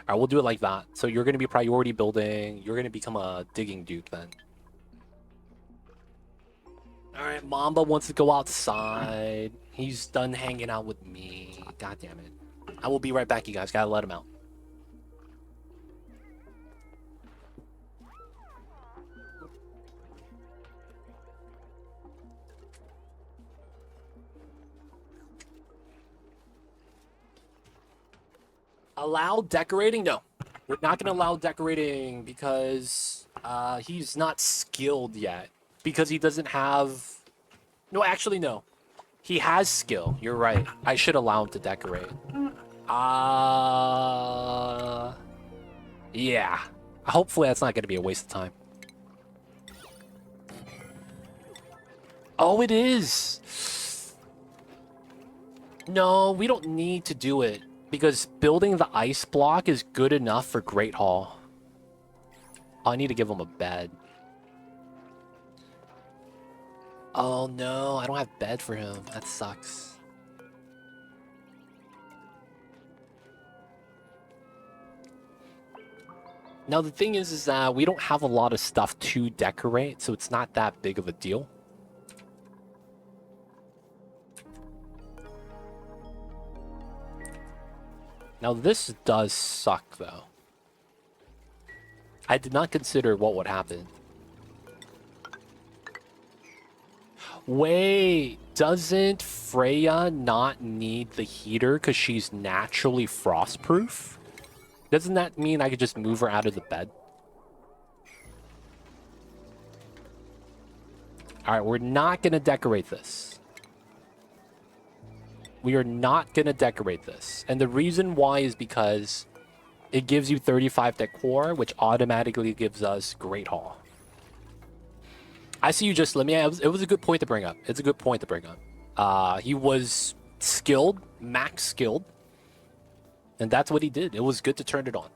[SPEAKER 1] Alright, we'll do it like that. So you're going to be priority building. You're going to become a digging dupe then. Alright, Mamba wants to go outside. He's done hanging out with me. God damn it. I will be right back, you guys. Gotta let him out. Allow decorating? No. We're not going to allow decorating because he's not skilled yet. Because he doesn't have... No, actually, no. He has skill. You're right. I should allow him to decorate. Yeah. Hopefully that's not going to be a waste of time. Oh, it is! No, we don't need to do it. Because building the ice block is good enough for Great Hall. Oh, I need to give him a bed. Oh no, I don't have bed for him. That sucks. Now the thing is that we don't have a lot of stuff to decorate, so it's not that big of a deal. Now this does suck though. I did not consider what would happen. Wait, doesn't Freya not need the heater because she's naturally frostproof? Doesn't that mean I could just move her out of the bed? Alright, we're not going to decorate this. We are not going to decorate this. And the reason why is because it gives you 35 decor, which automatically gives us Great Hall. I see you just let me. It was a good point to bring up. It's a good point to bring up. He was skilled, max skilled. And that's what he did. It was good to turn it on.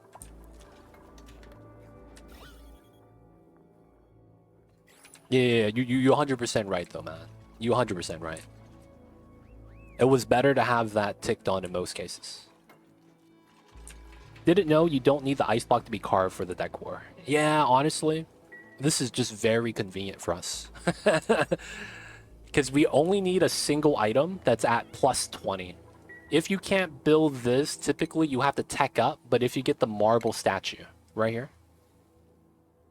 [SPEAKER 1] Yeah, you 100% right though, man. You 100% right. It was better to have that ticked on in most cases. Didn't know you don't need the ice block to be carved for the decor. Yeah, honestly, this is just very convenient for us. Because we only need a single item that's at plus 20. If you can't build this, typically you have to tech up, but if you get the marble statue right here,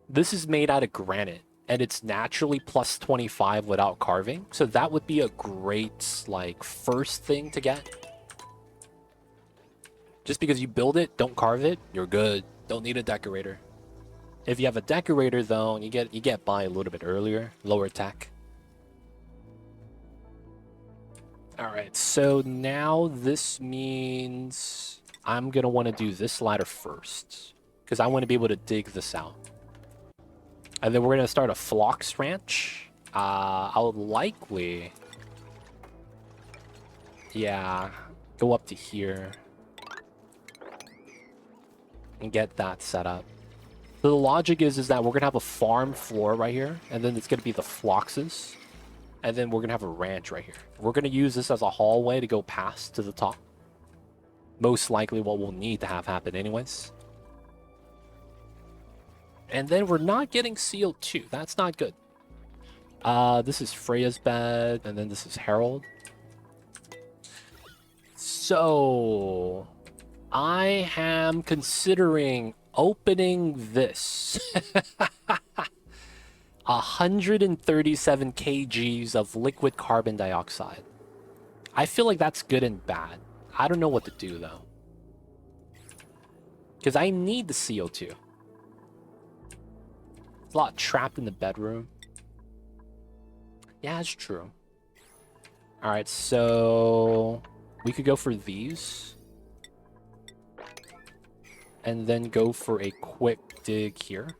[SPEAKER 1] this is made out of granite and it's naturally plus 25 without carving. So that would be a great, like, first thing to get. Just because you build it, don't carve it, you're good. Don't need a decorator. If you have a decorator though, you get by a little bit earlier, lower tech. All right, so now this means I'm gonna want to do this ladder first because I want to be able to dig this out. And then we're gonna start a Phlox Ranch. I'll likely, yeah, go up to here and get that set up. So the logic is that we're gonna have a farm floor right here, and then it's gonna be the Phloxes, and then we're gonna have a ranch right here. We're gonna use this as a hallway to go past to the top. Most likely what we'll need to have happen anyways. And then we're not getting CO2. That's not good. This is Freya's bed, and then this is Harold. So I am considering opening this. 137 kgs of liquid carbon dioxide. I feel like that's good and bad. I don't know what to do though. Because I need the CO2. A lot trapped in the bedroom. Yeah, it's true. Alright, so we could go for these. And then go for a quick dig here.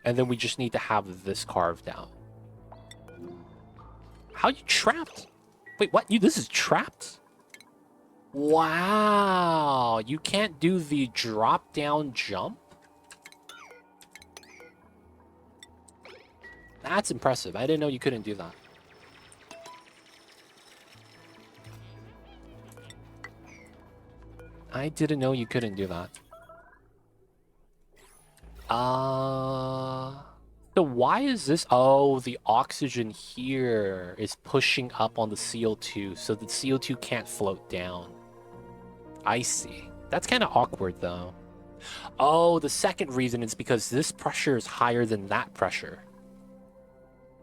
[SPEAKER 1] And then we just need to have this carved out. How you trapped? Wait, what? This is trapped? Wow. You can't do the drop down jump? That's impressive. I didn't know you couldn't do that. I didn't know you couldn't do that. So why is this? Oh, the oxygen here is pushing up on the CO2, so the CO2 can't float down. I see. That's kind of awkward, though. Oh, the second reason is because this pressure is higher than that pressure.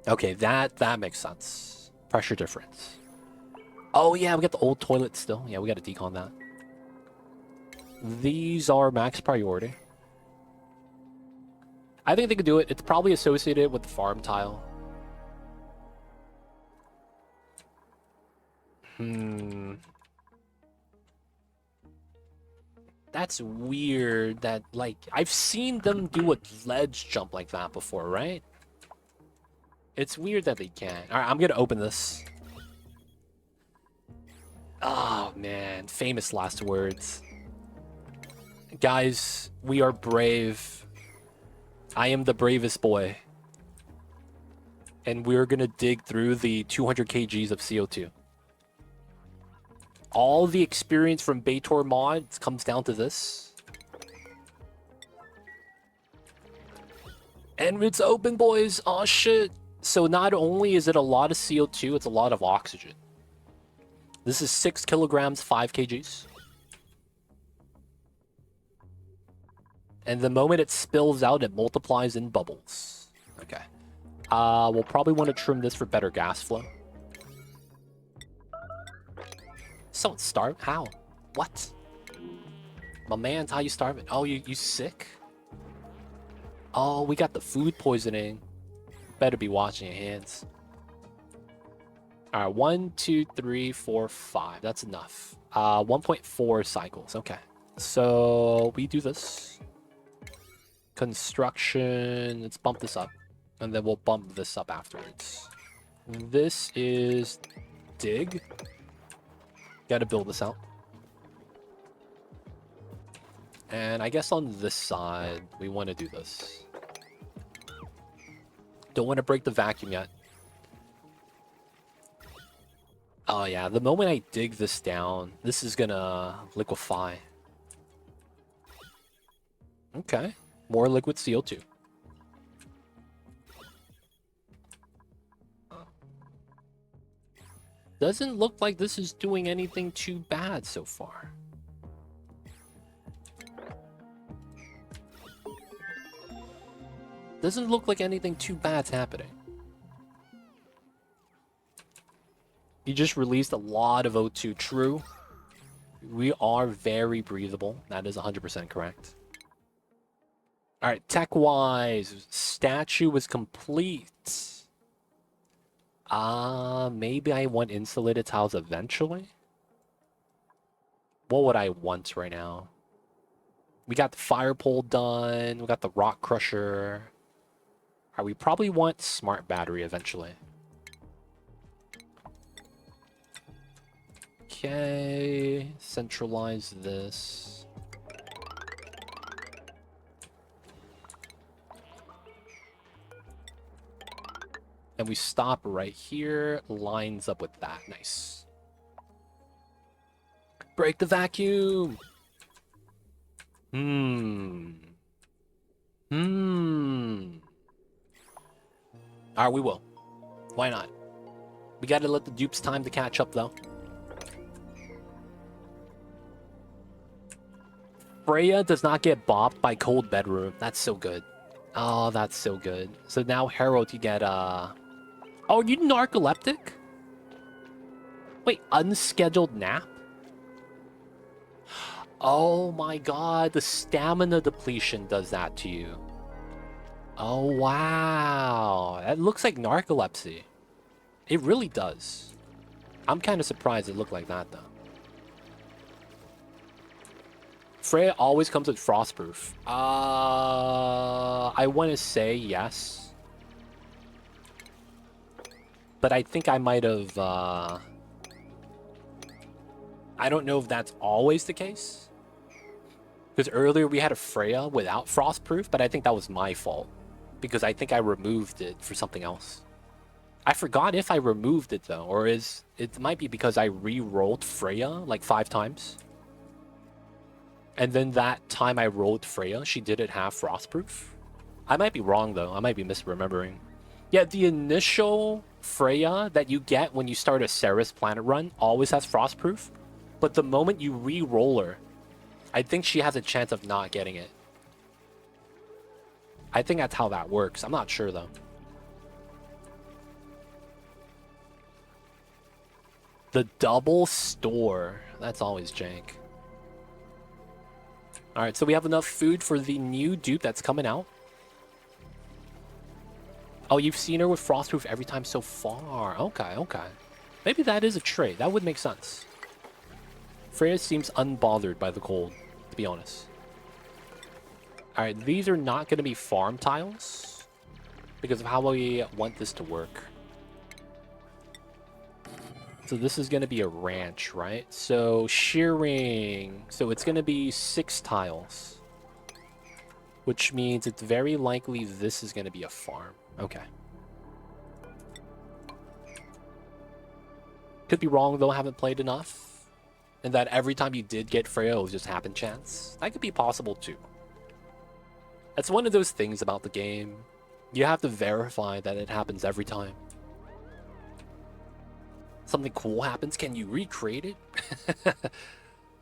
[SPEAKER 1] Okay, that makes sense. Pressure difference. Oh, yeah, we got the old toilet still. Yeah, we got to decon that. These are max priority. I think they could do it. It's probably associated with the farm tile. That's weird that, like, I've seen them do a ledge jump like that before, right? It's weird that they can't. All right, I'm going to open this. Oh, man. Famous last words. Guys, we are brave. I am the bravest boy. And we're going to dig through the 200 kgs of CO2. All the experience from Baator mods comes down to this. And it's open, boys. Oh, shit. So not only is it a lot of CO2, it's a lot of oxygen. This is 6 kilograms, 5 kgs. And the moment it spills out, it multiplies in bubbles. Okay. We'll probably want to trim this for better gas flow. Someone starved? How? What? My man's how you starving? Oh, you sick? Oh, we got the food poisoning. Better be washing your hands. All right, 1, 2, 3, 4, 5. That's enough. 1.4 cycles. Okay. So we do this. Construction. Let's bump this up. And then we'll bump this up afterwards. This is dig. Gotta build this out. And I guess on this side, we want to do this. Don't want to break the vacuum yet. Oh yeah, the moment I dig this down, this is gonna liquefy. Okay, more liquid CO2. Doesn't look like this is doing anything too bad so far. Doesn't look like anything too bad's happening. You just released a lot of O2. True. We are very breathable. That is 100% correct. Alright, tech-wise, statue was complete. Maybe I want insulated tiles eventually? What would I want right now? We got the fire pole done. We got the rock crusher. Alright, we probably want smart battery eventually. Okay, centralize this. And we stop right here, lines up with that. Nice. Break the vacuum! Alright, we will. Why not? We gotta let the dupes time to catch up, though. Freya does not get bopped by cold bedroom. That's so good. Oh, that's so good. So now Harold, you get, Oh, you narcoleptic? Wait, unscheduled nap? Oh my god, the stamina depletion does that to you. Oh, wow. That looks like narcolepsy. It really does. I'm kind of surprised it looked like that, though. Freya always comes with frostproof. I want to say yes. But I think I might have, I don't know if that's always the case. Because earlier we had a Freya without frostproof, but I think that was my fault. Because I think I removed it for something else. I forgot if I removed it, though. Or it might be because I re-rolled Freya like 5 times. And then that time I rolled Freya, she didn't have frostproof. I might be wrong, though. I might be misremembering. Yeah, the initial Freya that you get when you start a Ceres planet run always has frostproof. But the moment you re-roll her, I think she has a chance of not getting it. I think that's how that works. I'm not sure, though. The double store. That's always jank. Alright, so we have enough food for the new dupe that's coming out. Oh, you've seen her with frostproof every time so far. Okay, okay. Maybe that is a trait. That would make sense. Freya seems unbothered by the cold, to be honest. Alright, these are not going to be farm tiles because of how we want this to work. So this is going to be a ranch, right? So shearing. So it's going to be 6 tiles. Which means it's very likely this is going to be a farm. Okay. Could be wrong, though. I haven't played enough. And that every time you did get Freya, it was just happen chance. That could be possible, too. That's one of those things about the game. You have to verify that it happens every time. Something cool happens, can you recreate it?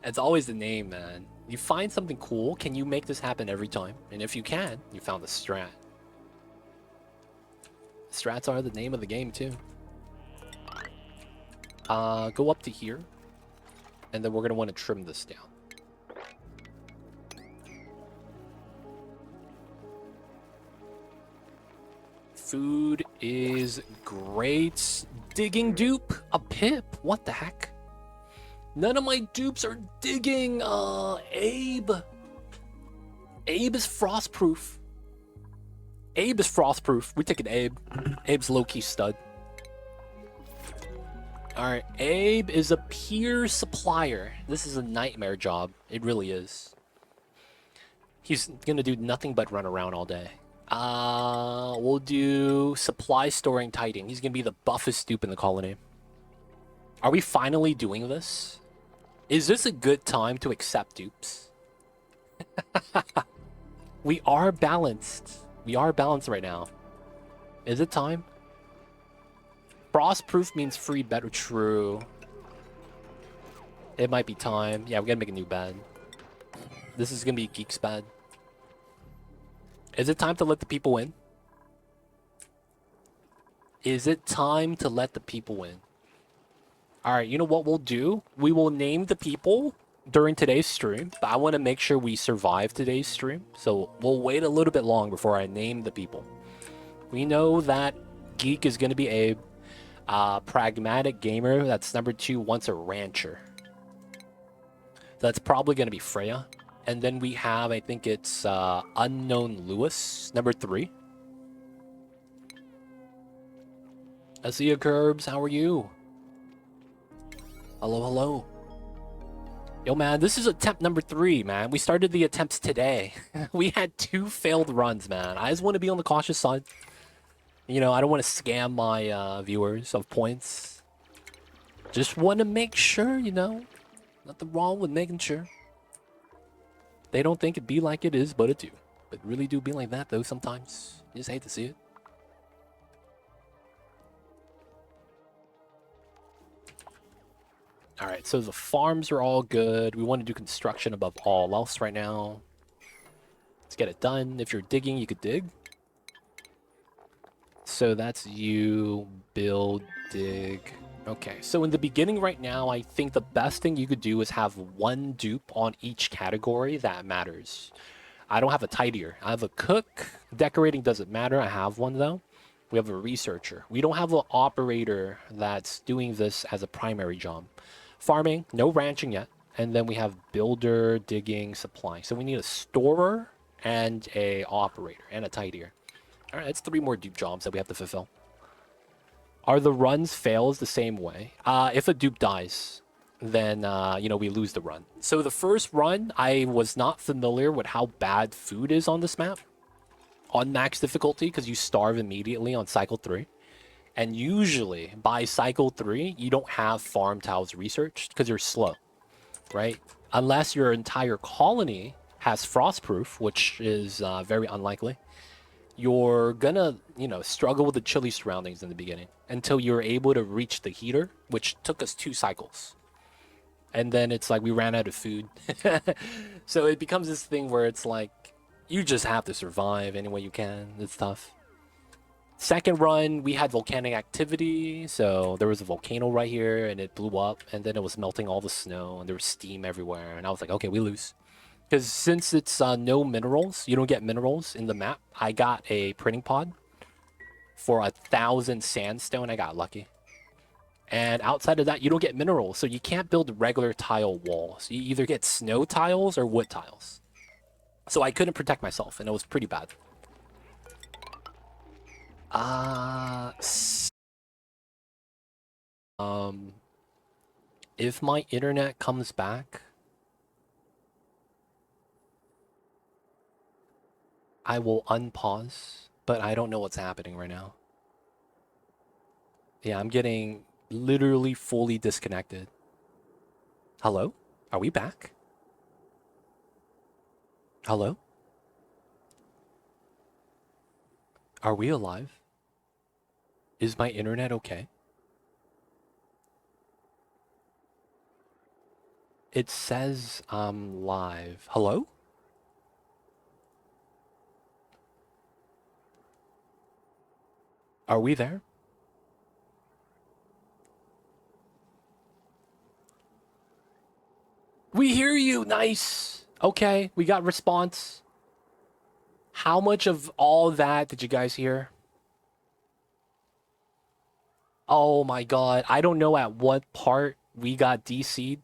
[SPEAKER 1] It's always the name, man. You find something cool, can you make this happen every time? And if you can, you found the strat. Strats are the name of the game, too. Go up to here. And then we're going to want to trim this down. Food is great. Digging dupe? A pip? What the heck? None of my dupes are digging. Abe. Abe is frostproof. Abe is frostproof. We taking Abe. Abe's low-key stud. Alright, Abe is a peer supplier. This is a nightmare job. It really is. He's gonna do nothing but run around all day. We'll do supply storing tiding. He's gonna be the buffest dupe in the colony. Are we finally doing this? Is this a good time to accept dupes? We are balanced. We are balanced right now. Is it time? Frostproof means free better. True. It might be time. Yeah, we gotta make a new bed. This is gonna be Geek's bed. Is it time to let the people win? Is it time to let the people win? Alright, you know what we'll do? We will name the people during today's stream, but I want to make sure we survive today's stream. So we'll wait a little bit long before I name the people. We know that Geek is going to be a pragmatic gamer. That's number 2, wants a rancher. That's probably going to be Freya. And then we have, I think it's Unknown Lewis, number 3. I see you, Curbs. How are you? Hello, hello. Yo, man, this is attempt number 3, man. We started the attempts today. We had 2 failed runs, man. I just want to be on the cautious side. You know, I don't want to scam my viewers of points. Just want to make sure, you know, nothing wrong with making sure. They don't think it be like it is, but it do. But really do be like that, though, sometimes. You just hate to see it. Alright, so the farms are all good. We want to do construction above all else right now. Let's get it done. If you're digging, you could dig. So that's you, build, dig. Okay, so in the beginning right now, I think the best thing you could do is have 1 dupe on each category that matters. I don't have a tidier. I have a cook. Decorating doesn't matter. I have one, though. We have a researcher. We don't have an operator that's doing this as a primary job. Farming, no ranching yet. And then we have builder, digging, supplying. So we need a storer and a operator and a tidier. All right, that's 3 more dupe jobs that we have to fulfill. Are the runs fails the same way? If a dupe dies, then, you know, we lose the run. So the first run, I was not familiar with how bad food is on this map. On max difficulty, because you starve immediately on cycle 3. And usually, by cycle 3, you don't have farm tiles researched because you're slow, right? Unless your entire colony has frostproof, which is very unlikely. You're gonna, you know, struggle with the chilly surroundings in the beginning until you're able to reach the heater, which took us 2 cycles. And then it's like we ran out of food. So it becomes this thing where it's like, you just have to survive any way you can. It's tough. Second run, we had volcanic activity. So there was a volcano right here and it blew up and then it was melting all the snow and there was steam everywhere. And I was like, okay, we lose. Because since it's no minerals, you don't get minerals in the map. I got a printing pod for 1,000 sandstone. I got lucky. And outside of that, you don't get minerals. So you can't build regular tile walls. You either get snow tiles or wood tiles. So I couldn't protect myself, and it was pretty bad. If my internet comes back, I will unpause, but I don't know what's happening right now. Yeah, I'm getting literally fully disconnected. Hello? Are we back? Hello? Are we alive? Is my internet okay? It says I'm live. Hello? Are we there? We hear you. Nice. Okay, we got response. How much of all that did you guys hear? Oh my god. I don't know at what part we got DC'd,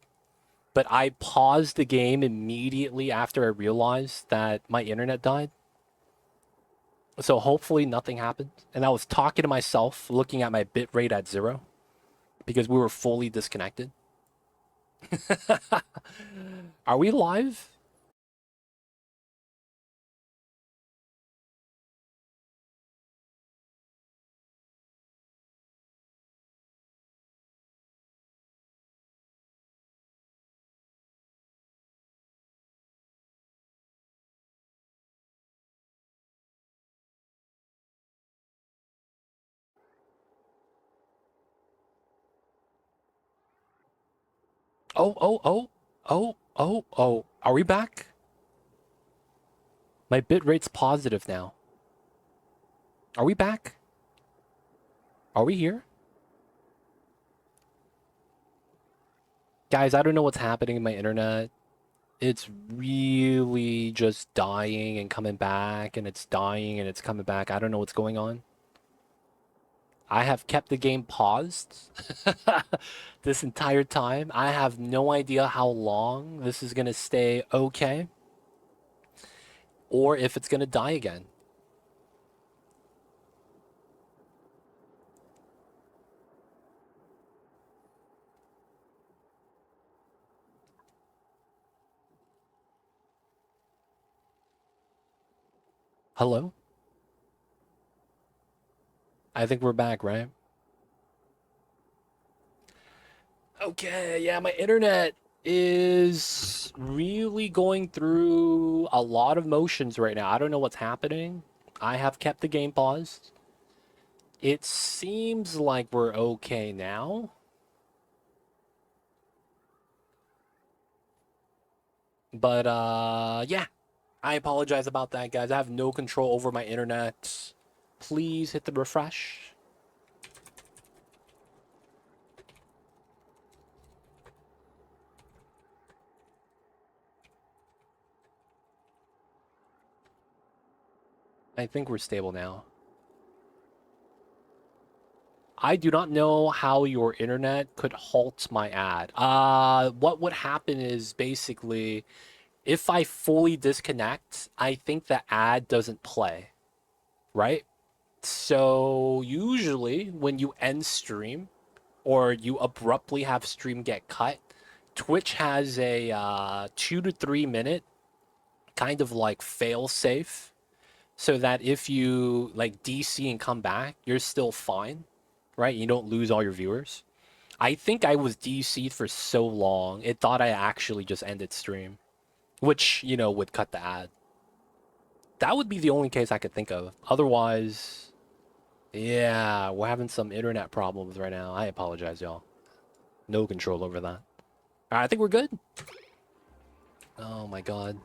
[SPEAKER 1] but I paused the game immediately after I realized that my internet died. So hopefully nothing happened. And I was talking to myself, looking at my bitrate at 0, because we were fully disconnected. Are we live? Oh, oh, oh, oh, oh, oh. Are we back? My bit rate's positive now. Are we back? Are we here? Guys, I don't know what's happening in my internet. It's really just dying and coming back, and it's dying and it's coming back. I don't know what's going on. I have kept the game paused this entire time. I have no idea how long this is going to stay okay or if it's going to die again. Hello? I think we're back, right? Okay, yeah, my internet is really going through a lot of motions right now. I don't know what's happening. I have kept the game paused. It seems like we're okay now. But yeah. I apologize about that, guys. I have no control over my internet. Please hit the refresh. I think we're stable now. I do not know how your internet could halt my ad. What would happen is basically if I fully disconnect, I think the ad doesn't play, right? So usually when you end stream or you abruptly have stream get cut, Twitch has a 2 to 3 minute kind of like fail safe so that if you like DC and come back, you're still fine, right? You don't lose all your viewers. I think I was DC'd for so long, it thought I actually just ended stream, which, would cut the ad. That would be the only case I could think of. Otherwise, yeah, we're having some internet problems right now. I apologize, y'all. No control over that. All right, I think we're good. Oh my god.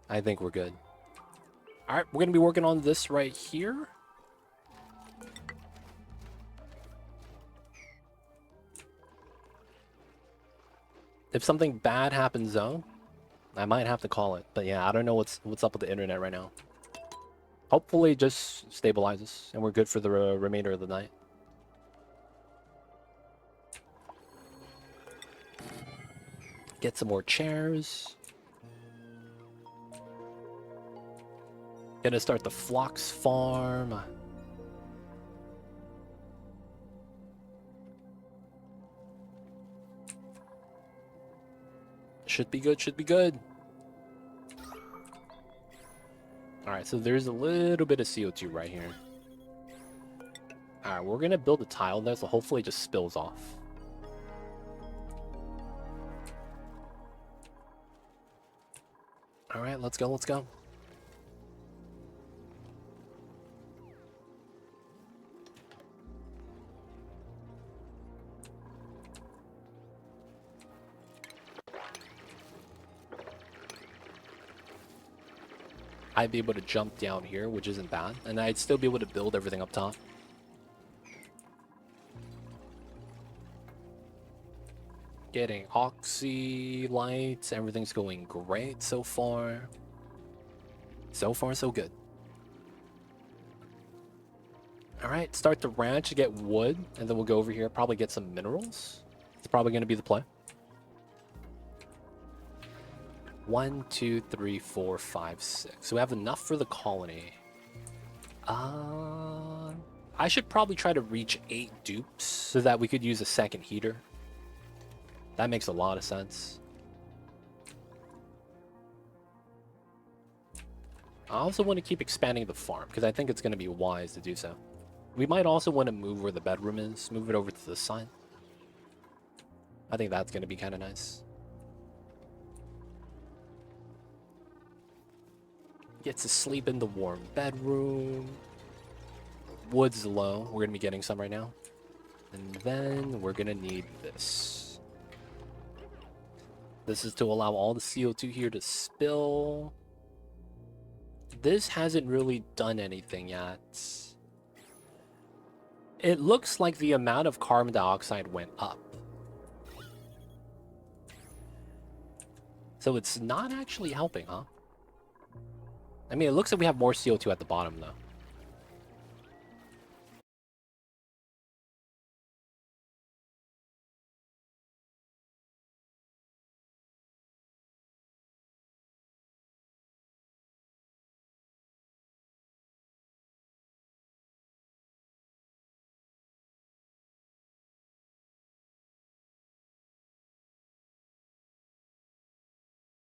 [SPEAKER 1] I think we're good. All right, we're going to be working on this right here. If something bad happens, though, I might have to call it. But yeah, I don't know what's up with the internet right now. Hopefully it just stabilizes and we're good for the remainder of the night. Get some more chairs. Gonna start the Phlox farm. Should be good, should be good. Alright, so there's a little bit of CO2 right here. Alright, we're gonna build a tile there, so hopefully it just spills off. Alright, let's go, let's go. I'd be able to jump down here, which isn't bad, and I'd still be able to build everything up top. Getting oxy lights, everything's going great so far. So far, so good. Alright, start the ranch to get wood, and then we'll go over here, probably get some minerals. It's probably going to be the play. 1, 2, 3, 4, 5, 6. So we have enough for the colony. I should probably try to reach 8 dupes so that we could use a second heater. That makes a lot of sense. I also want to keep expanding the farm because I think it's going to be wise to do so. We might also want to move where the bedroom is, move it over to the side. I think that's going to be kind of nice. Gets to sleep in the warm bedroom. Wood's low. We're going to be getting some right now. And then we're gonna need this. This is to allow all the CO2 here to spill. This hasn't really done anything yet. It looks like the amount of carbon dioxide went up. So it's not actually helping, huh? I mean, it looks like we have more CO2 at the bottom, though.